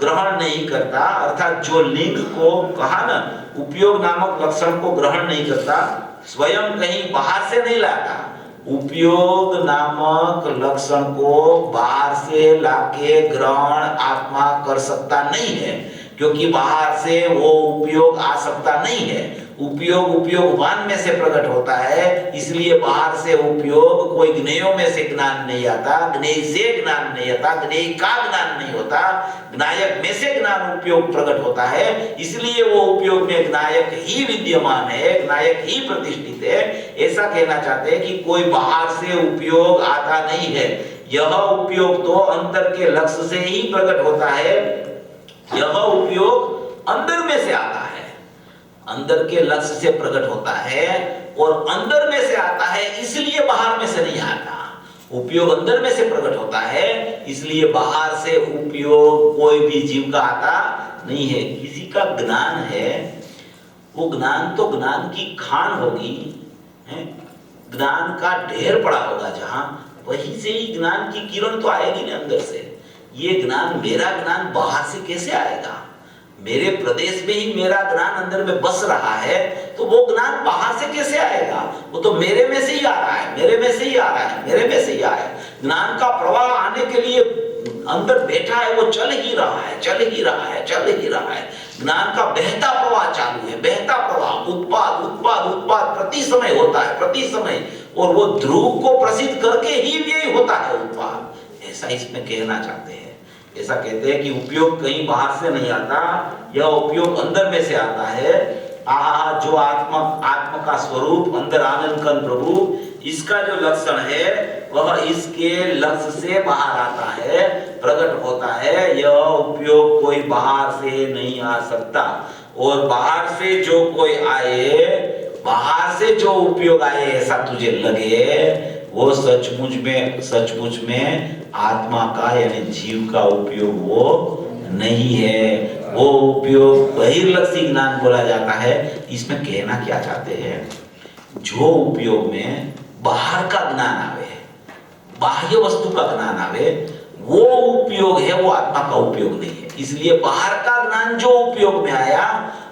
ग्रहण नहीं करता, अर्थात जो लिंग को कहा ना उपयोग नामक लक्षण को ग्रहण नहीं करता, स्वयं कहीं बाहर से नहीं लाता। उपयोग नामक लक्षण को बाहर से लाके ग्रहण आत्मा कर सकता नहीं है, क्योंकि बाहर से वो उपयोग आ सकता नहीं है। उपयोग उपयोगवान में से प्रकट होता है, इसलिए बाहर से उपयोग कोई ज्ञेयों में से ज्ञान नहीं आता, ज्ञेय से ज्ञान नहीं आता, ज्ञेय का ज्ञान नहीं होता, ज्ञायक में से ज्ञान उपयोग प्रकट होता है, इसलिए वो उपयोग में ज्ञायक ही विद्यमान है, ज्ञायक ही प्रतिष्ठित है। ऐसा कहना चाहते हैं कि कोई बाहर से उपयोग आता नहीं है, यह उपयोग तो अंतर के लक्ष्य से ही प्रकट होता है, यह उपयोग अंदर में से आता है, अंदर के लक्ष्य से प्रकट होता है और अंदर में से आता है, इसलिए बाहर में से नहीं आता। उपयोग अंदर में से प्रकट होता है, इसलिए बाहर से उपयोग कोई भी जीव का आता नहीं है। किसी का ज्ञान है, वो ज्ञान तो ज्ञान की खान होगी, ज्ञान का ढेर पड़ा होगा जहां, वहीं से ही ज्ञान की किरण तो आएगी ना अंदर से। ये ज्ञान, मेरा ज्ञान बाहर से कैसे आएगा? मेरे प्रदेश में ही मेरा ज्ञान अंदर में बस रहा है, तो वो ज्ञान बाहर से कैसे आएगा? वो तो मेरे में से ही आ रहा है, मेरे में से ही आ रहा है, मेरे में से ही आ रहा है। ज्ञान का प्रवाह आने के लिए अंदर बैठा है, वो चल ही रहा है, चल ही रहा है, चल ही रहा है। ज्ञान का बहता प्रवाह चालू है, बहता प्रवाह, उत्पाद उत्पाद उत्पाद प्रति समय होता है, प्रति समय। और वो ध्रुव को प्रसिद्ध करके ही यही होता है उत्पाद। ऐसा इसमें कहना चाहते हैं। ऐसा कहते हैं कि उपयोग कहीं बाहर से नहीं आता, यह उपयोग अंदर में से आता है। आहा, जो आत्मा का स्वरूप अंदर आनंद कन प्रभु, इसका जो लक्षण है वह इसके लक्ष्य से बाहर आता है, प्रकट होता है। यह उपयोग कोई बाहर से नहीं आ सकता। और बाहर से जो कोई आए, बाहर से जो उपयोग आए ऐसा तुझे लगे, वो सचमुच में आत्मा का यानी जीव का उपयोग वो नहीं है। वो उपयोग बहिर्लक्षी ज्ञान बोला जाता है। इसमें कहना क्या चाहते हैं? जो उपयोग में बाहर का ज्ञान आवे, बाह्य वस्तु का ज्ञान आवे, वो उपयोग है, वो आत्मा का उपयोग नहीं है। इसलिए बाहर का ज्ञान जो उपयोग में आया,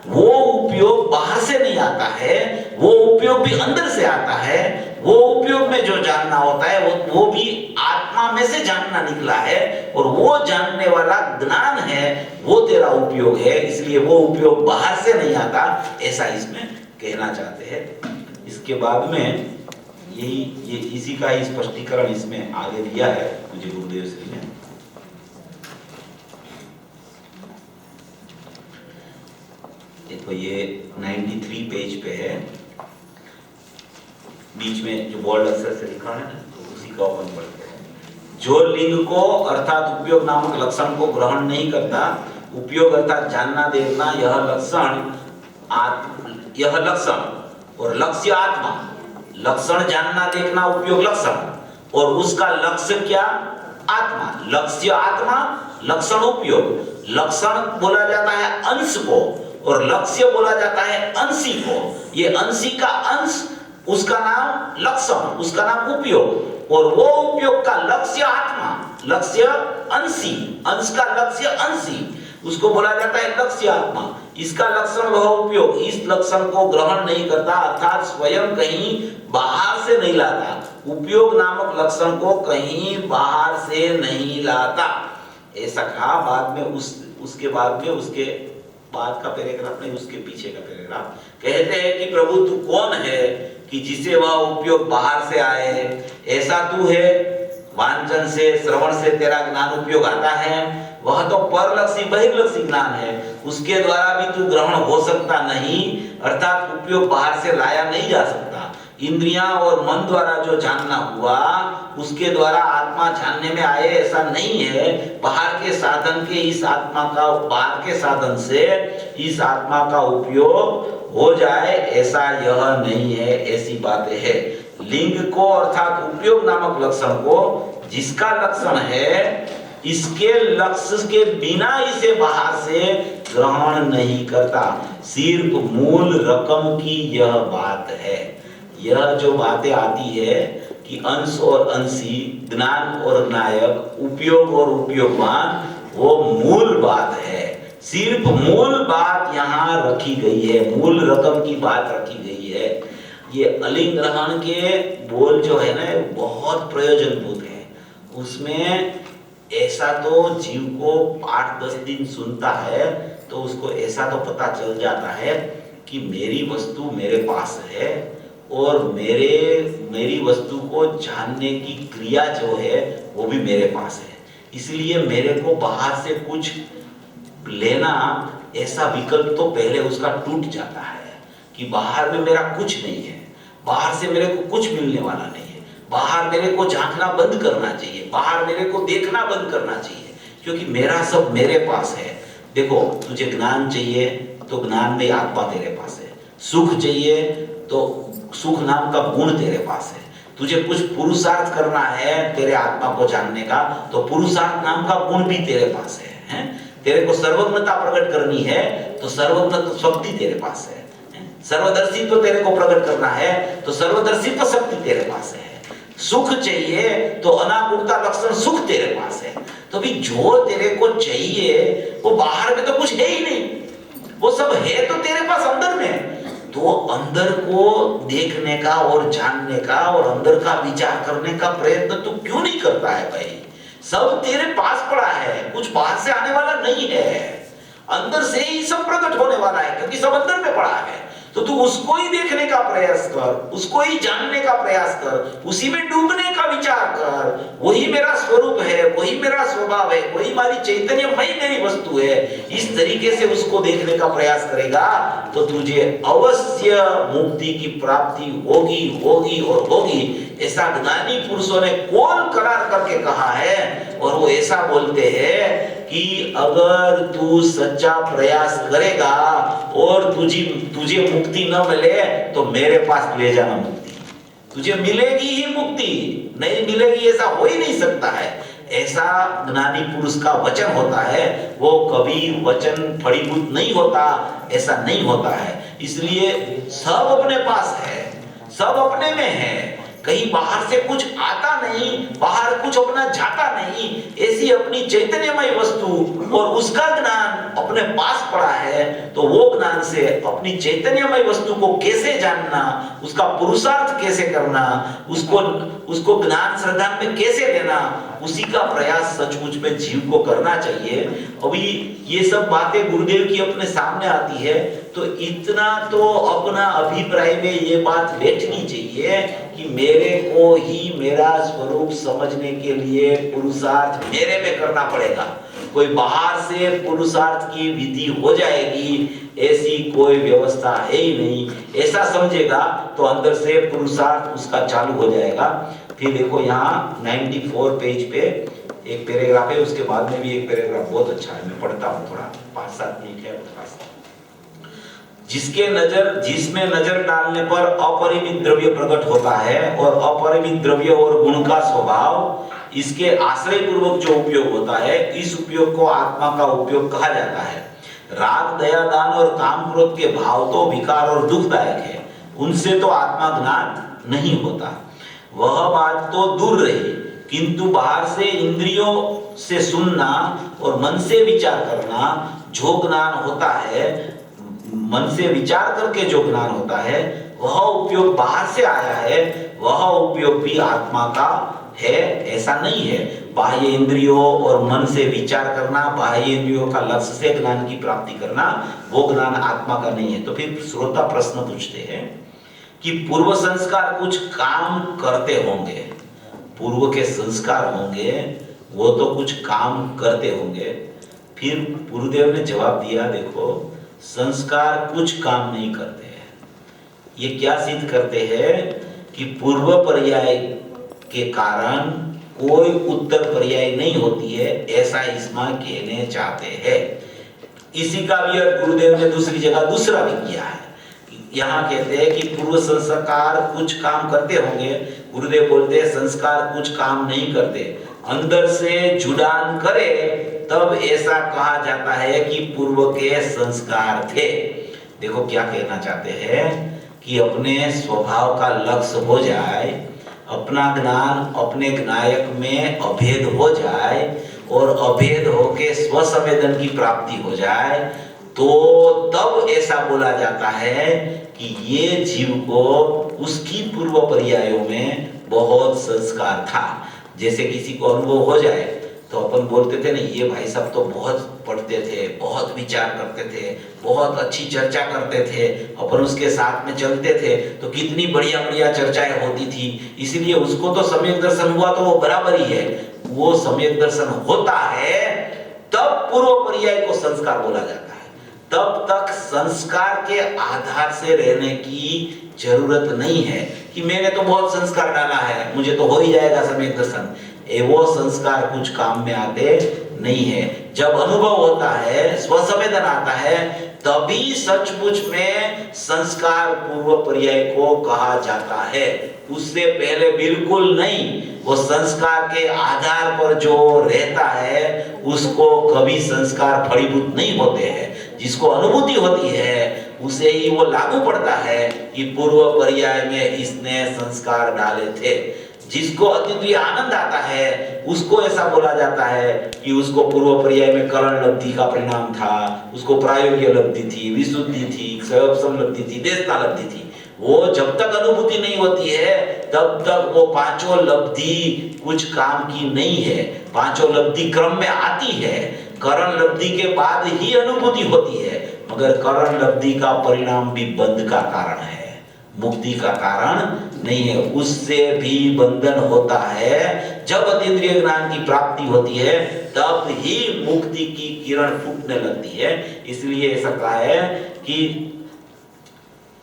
वो उपयोग बाहर से नहीं आता है, वो उपयोग भी अंदर से आता है। वो उपयोग में जो जानना होता है वो भी आत्मा में से जानना निकला है, और वो जानने वाला ज्ञान है, वो तेरा उपयोग है। इसलिए वो उपयोग बाहर से नहीं आता, ऐसा इसमें कहना चाहते हैं। इसके बाद में ये इसी का ही स्पष्टीकरण इसमें आगे दिया है मुझे गुरुदेव श्री ने। देखो ये 93 पेज पे है, बीच में जो बोल्ड अक्षर से लिखा है ना, तो उसी का ओपन पढ़ते हैं। जो लिंग को अर्थात उपयोग नामक लक्षण को ग्रहण नहीं करता, उपयोग अर्थात जानना देखना, यह लक्षण और लक्ष्य आत्मा, लक्षण जानना देखना, उपयोग लक्षण, और उसका लक्ष्य क्या? आत्मा। लक्ष्य आत्मा, लक्षण उपयोग। लक्षण बोला जाता है अंश को, और लक्ष्य बोला जाता है अंशी को। ये अंशी का अंश, उसका नाम लक्षण, उसका नाम उपयोग, और वो उपयोग का लक्ष्य आत्मा, लक्ष्य अंशी, अंश का लक्ष्य अंशी, उसको बोला जाता है लक्ष्य आत्मा। इसका लक्षण वह उपयोग इस लक्षण को ग्रहण नहीं करता, अर्थात स्वयं कहीं बाहर से नहीं लाता। उपयोग नामक लक्षण को कहीं बाहर से नहीं लाता, ऐसा कहा। बाद में उसके बाद में उसके बाद का पैराग्राफ नहीं, उसके पीछे का पैराग्राफ कहते हैं कि प्रभु तू कौन है कि जिसे वह उपयोग बाहर से आए है? ऐसा तू है, वांचन से, श्रवण से तेरा ज्ञान उपयोग आता है, वह तो परलक्षी बहिर्लक्षी ज्ञान है, उसके द्वारा भी तू ग्रहण हो सकता नहीं, अर्थात उपयोग बाहर से लाया नहीं जा सकता। इंद्रियां और मन द्वारा जो जानना हुआ, उसके द्वारा आत्मा जानने में आए ऐसा नहीं है। बाहर के साधन के इस आत्मा का, बाहर के साधन से इस आत्मा का उपयोग हो जाए ऐसा यह नहीं है, ऐसी बातें है। लिंग को अर्थात उपयोग नामक लक्षण को, जिसका लक्षण है, इसके लक्ष्य के बिना इसे बाहर से ग्रहण नहीं करता। सिर्फ मूल रकम की यह बात है। यह जो बातें आती है कि अंश और अंशी, ज्ञान और ज्ञायक, उपयोग और उपयोगवान, वो मूल बात है। सिर्फ मूल बात यहाँ रखी गई है, मूल रकम की बात रखी गई है। ये अलिंग ग्रहण के बोल जो है ना, बहुत प्रयोजनभूत है। उसमें ऐसा तो जीव को 8-10 दिन सुनता है तो उसको ऐसा तो पता चल जाता है कि मेरी वस्तु मेरे पास है, और मेरी वस्तु को जानने की क्रिया जो है वो भी मेरे पास है। इसलिए मेरे को बाहर से कुछ लेना, ऐसा विकल्प तो पहले उसका टूट जाता है कि बाहर में मेरा कुछ नहीं है, बाहर से मेरे को कुछ मिलने वाला नहीं है, बाहर मेरे को झांकना बंद करना चाहिए, बाहर मेरे को देखना बंद करना चाहिए, क्योंकि मेरा सब मेरे पास है। देखो, तुझे ज्ञान चाहिए तो ज्ञान में आत्मा तेरे पास है, सुख चाहिए तो सुख नाम का गुण तेरे पास है। तुझे कुछ पुरुषार्थ करना है तेरे आत्मा को जानने का, तो पुरुषार्थ नाम का गुण भी तेरे पास है? तेरे को सर्वज्ञता प्रकट करनी है तो सर्वज्ञ शक्ति तेरे पास है। सर्वदर्शी तो तेरे को प्रकट करना है तो सर्वदर्शी तो शक्ति तेरे पास है। सुख चाहिए तो अनाकुलता लक्षण सुख तेरे पास है। तो भी जो तेरे को चाहिए वो बाहर में तो कुछ है ही नहीं, वो सब है तो तेरे पास अंदर में। तो अंदर को देखने का और जानने का और अंदर का विचार करने का प्रयत्न तू क्यों नहीं करता है भाई? सब तेरे पास पड़ा है, कुछ बाहर से आने वाला नहीं है, अंदर से ही सब प्रकट होने वाला है, क्योंकि सब अंदर में पड़ा है। तो तू उसको ही देखने का प्रयास कर, उसको ही जानने का प्रयास कर, उसी में डूबने का विचार कर। वही मेरा स्वरूप है, वही मेरा स्वभाव है, वही हमारी चैतन्यमय मेरी वस्तु है। इस तरीके से उसको देखने का प्रयास करेगा तो तुझे अवश्य मुक्ति की प्राप्ति होगी होगी और होगी। ऐसा ज्ञानी पुरुषों ने कौन करार करके कहा है, और वो ऐसा बोलते हैं कि अगर तू सच्चा प्रयास करेगा और तुझे मुक्ति न मिले तो मेरे पास ले जाना मुक्ति, तुझे मिलेगी ही मुक्ति, नहीं मिलेगी ऐसा हो ही नहीं सकता है। ऐसा ज्ञानी पुरुष का वचन होता है, वो कभी वचन फलीभूत नहीं होता, ऐसा नहीं होता है। इसलिए सब अपने पास है, सब अपने में है, कहीं बाहर से कुछ आता नहीं, बाहर कुछ अपना जाता नहीं। ऐसी अपनी चैतन्यमय वस्तु और उसका ज्ञान अपने पास पड़ा है, तो वो ज्ञान से अपनी चैतन्यमय वस्तु को कैसे जानना, उसका पुरुषार्थ कैसे करना, उसको ज्ञान श्रद्धा में कैसे लेना, उसी का प्रयास सचमुच में जीव को करना चाहिए। अभी ये सब बातें गुरुदेव की अपने सामने आती है तो इतना तो अपना अभिप्राय में ये बात बैठनी चाहिए कि मेरे को ही मेरा स्वरूप समझने के लिए पुरुषार्थ मेरे में करना पड़ेगा। कोई बाहर से पुरुषार्थ की विधि हो जाएगी ऐसी कोई व्यवस्था है ही नहीं। ऐसा समझेगा तो अंदर से पुरुषार्थ उसका चालू हो जाएगा। फिर देखो यहाँ 94 पेज पे एक पैराग्राफ है, उसके बाद में भी एक पैराग्राफ बहुत अच्छा है, मैं पढ़ता हूँ, थोड़ा 5-7 मिनट है मेरे पास। जिसमें नजर डालने पर अपरिमित द्रव्य प्रकट होता है और अपरिमित द्रव्य और गुण का स्वभाव इसके आश्रय पूर्वक जो उपयोग होता है, इस उपयोग को आत्मा का उपयोग कहा जाता है। राग, दया, दान और काम क्रोध के भाव तो विकार और दुखदायक है, उनसे तो आत्मा ज्ञान नहीं होता। वह बात तो दूर रही, किंतु बाहर से इंद्रियों से सुनना और मन से विचार करना जो ज्ञान होता है, मन से विचार करके जो ज्ञान होता है, वह उपयोग बाहर से आया है, वह उपयोग भी आत्मा का है ऐसा नहीं है। बाह्य इंद्रियों और मन से विचार करना, बाह्य इंद्रियों का लक्ष्य से ज्ञान की प्राप्ति करना, वो ज्ञान आत्मा का नहीं है। तो फिर श्रोता प्रश्न पूछते हैं कि पूर्व संस्कार कुछ काम करते होंगे, पूर्व के संस्कार होंगे वो तो कुछ काम करते होंगे। फिर गुरुदेव ने जवाब दिया, देखो संस्कार कुछ काम नहीं करते हैं। ये क्या सिद्ध करते हैं कि पूर्व पर्याय के कारण कोई उत्तर पर्याय नहीं होती है, ऐसा इसमें कहने चाहते हैं। इसी का भी गुरुदेव ने दूसरी जगह दूसरा भी किया है। यहाँ कहते हैं कि पूर्व संस्कार कुछ काम करते होंगे, गुरुदेव बोलते हैं संस्कार कुछ काम नहीं करते, अंदर से जुड़ान करे तब ऐसा कहा जाता है कि पूर्व के संस्कार थे। देखो क्या कहना चाहते हैं कि अपने स्वभाव का लक्ष्य हो जाए, अपना ज्ञान अपने ज्ञायक में अभेद हो जाए और अभेद होके स्वसंवेदन की प्राप्ति हो जाए, तो तब ऐसा बोला जाता है कि ये जीव को उसकी पूर्व पर्यायों में बहुत संस्कार था। जैसे किसी को अनुभव हो जाए तो अपन बोलते थे ना, ये भाई साहब तो बहुत पढ़ते थे, बहुत विचार करते थे, बहुत अच्छी चर्चा करते थे, अपन उसके साथ में चलते थे तो कितनी बढ़िया बढ़िया चर्चाएं होती थी, इसलिए उसको तो सम्यक दर्शन हुआ तो वो बराबर ही है। वो सम्यक दर्शन होता है तब पूर्व पर्याय को संस्कार बोला जाता है। तब तक संस्कार के आधार से रहने की जरूरत नहीं है कि मैंने तो बहुत संस्कार डाला है, मुझे तो हो ही जाएगा सम्यक दर्शन। वो संस्कार कुछ काम में आते नहीं है। जब अनुभव होता है, स्वसंवेदन आता है, तभी सचमुच में संस्कार पूर्व पर्याय को कहा जाता है। उससे पहले बिल्कुल नहीं। वो संस्कार के आधार पर जो रहता है उसको कभी संस्कार फलीभूत नहीं होते हैं। जिसको अनुभूति होती है उसे ही वो लागू पड़ता है कि पूर्व पर्याय में इसने संस्कार डाले थे। जिसको अतिद्रिय आनंद आता है उसको ऐसा बोला जाता है कि उसको पूर्व पर्याय में करण लब्धि का परिणाम था, उसको प्रायोग्य लब्धि थी, विशुद्धि थी, स्वयं लब्धि थी, देशता लब्धि थी। वो जब तक अनुभूति नहीं होती है तब तक वो पांचों लब्धि कुछ काम की नहीं है। पांचों लब्धि क्रम में आती है, करण लब्धि के बाद ही अनुभूति होती है, मगर करण लब्धि का परिणाम भी बंध का कारण है, मुक्ति का कारण नहीं है। उससे भी बंधन होता है। जब अतीन्द्रिय ज्ञान की प्राप्ति होती है तब ही मुक्ति की किरण फूटने लगती है। इसलिए ऐसा कहा है कि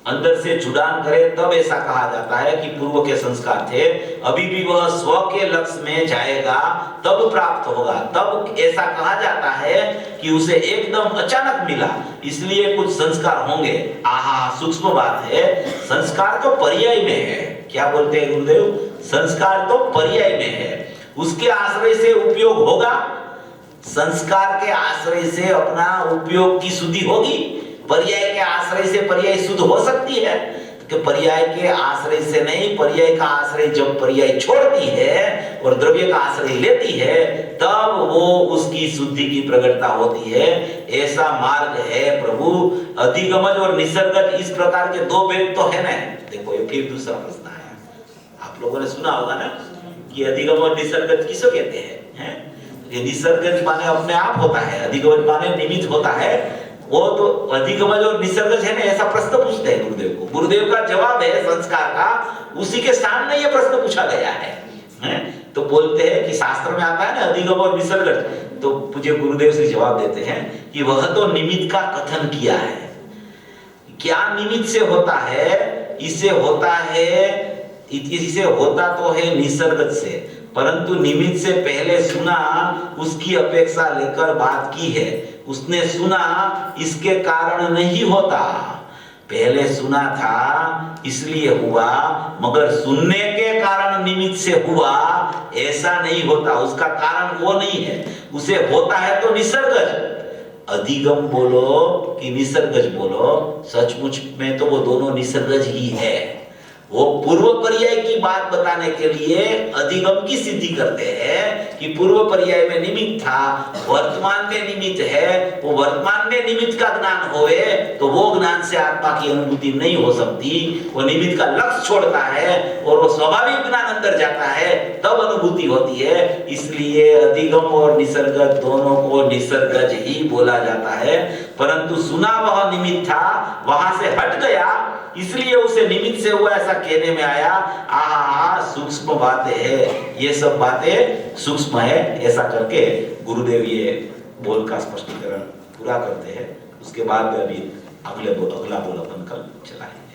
अंदर से जुड़ान करे तब ऐसा कहा जाता है कि पूर्व के संस्कार थे, अभी भी वह स्व के लक्ष्य में जाएगा तब प्राप्त होगा। तब ऐसा कहा जाता है कि उसे एकदम अचानक मिला, इसलिए कुछ संस्कार होंगे। आहा, सूक्ष्म बात है। संस्कार तो पर्याय में है। क्या बोलते हैं गुरुदेव? संस्कार तो पर्याय में है, उसके आश्रय से उपयोग होगा। संस्कार के आश्रय से अपना उपयोग की शुद्धि होगी। पर्याय के आश्रय से पर्याय शुद्ध हो सकती है कि पर्याय के आश्रय से नहीं। पर्याय का आश्रय जब पर्याय छोड़ती है और द्रव्य का आश्रय लेती है तब वो उसकी शुद्धि की प्रकटता होती है। ऐसा मार्ग है प्रभु। अधिगमज और निसर्गज इस प्रकार के दो भेद तो है ना। देखो ये फिर दूसरा प्रश्न आया। आप लोगों ने सुना होगा ना कि अधिगम और निसर्गज किसको कहते हैं? ये निसर्गज माने अपने आप होता है, अधिगमज माने निमित्त होता है। वो तो अधिगमज और निसर्गज है ना, ऐसा प्रश्न पूछते हैं गुरुदेव को। गुरुदेव का जवाब है संस्कार का, उसी के सामने ये प्रश्न पूछा गया है? तो बोलते हैं कि शास्त्र में आता है ना अधिगम और निसर्गज, तो पूज्य गुरुदेव से जवाब देते हैं कि वह तो निमित्त का कथन किया है। क्या निमित्त से होता है? इससे होता तो है निसर्गज से, परंतु निमित्त से पहले सुना उसकी अपेक्षा लेकर बात की है। उसने सुना इसके कारण नहीं होता। पहले सुना था इसलिए हुआ, मगर सुनने के कारण निमित्त से हुआ ऐसा नहीं होता। उसका कारण वो नहीं है, उसे होता है तो निसर्गज। अधिगम बोलो कि निसर्गज बोलो, सचमुच में तो वो दोनों निसर्गज ही है। वो पूर्व पर्याय की बात बताने के लिए अधिगम की सिद्धि करते हैं कि पूर्व पर्याय में निमित्त था, वर्तमान में निमित्त है। वो वर्तमान में निमित्त का ज्ञान होवे तो वो ज्ञान से आत्मा की अनुभूति नहीं हो सकती। वो निमित्त का लक्ष्य छोड़ता है और वो स्वाभाविक ज्ञान अंदर जाता है, तब अनुभूति होती है। इसलिए अधिगम और निसर्गज दोनों को निसर्गज ही बोला जाता है। परंतु सुना वह निमित्त था, वहां से हट गया, इसलिए उसे निमित्त से हुआ ऐसा कहने में आया। आहा, सूक्ष्म बातें है, ये सब बातें सूक्ष्म है। ऐसा करके गुरुदेव ये बोल का स्पष्टीकरण पूरा करते हैं। उसके बाद में अभी अगला बोल अपन कल चलाएंगे।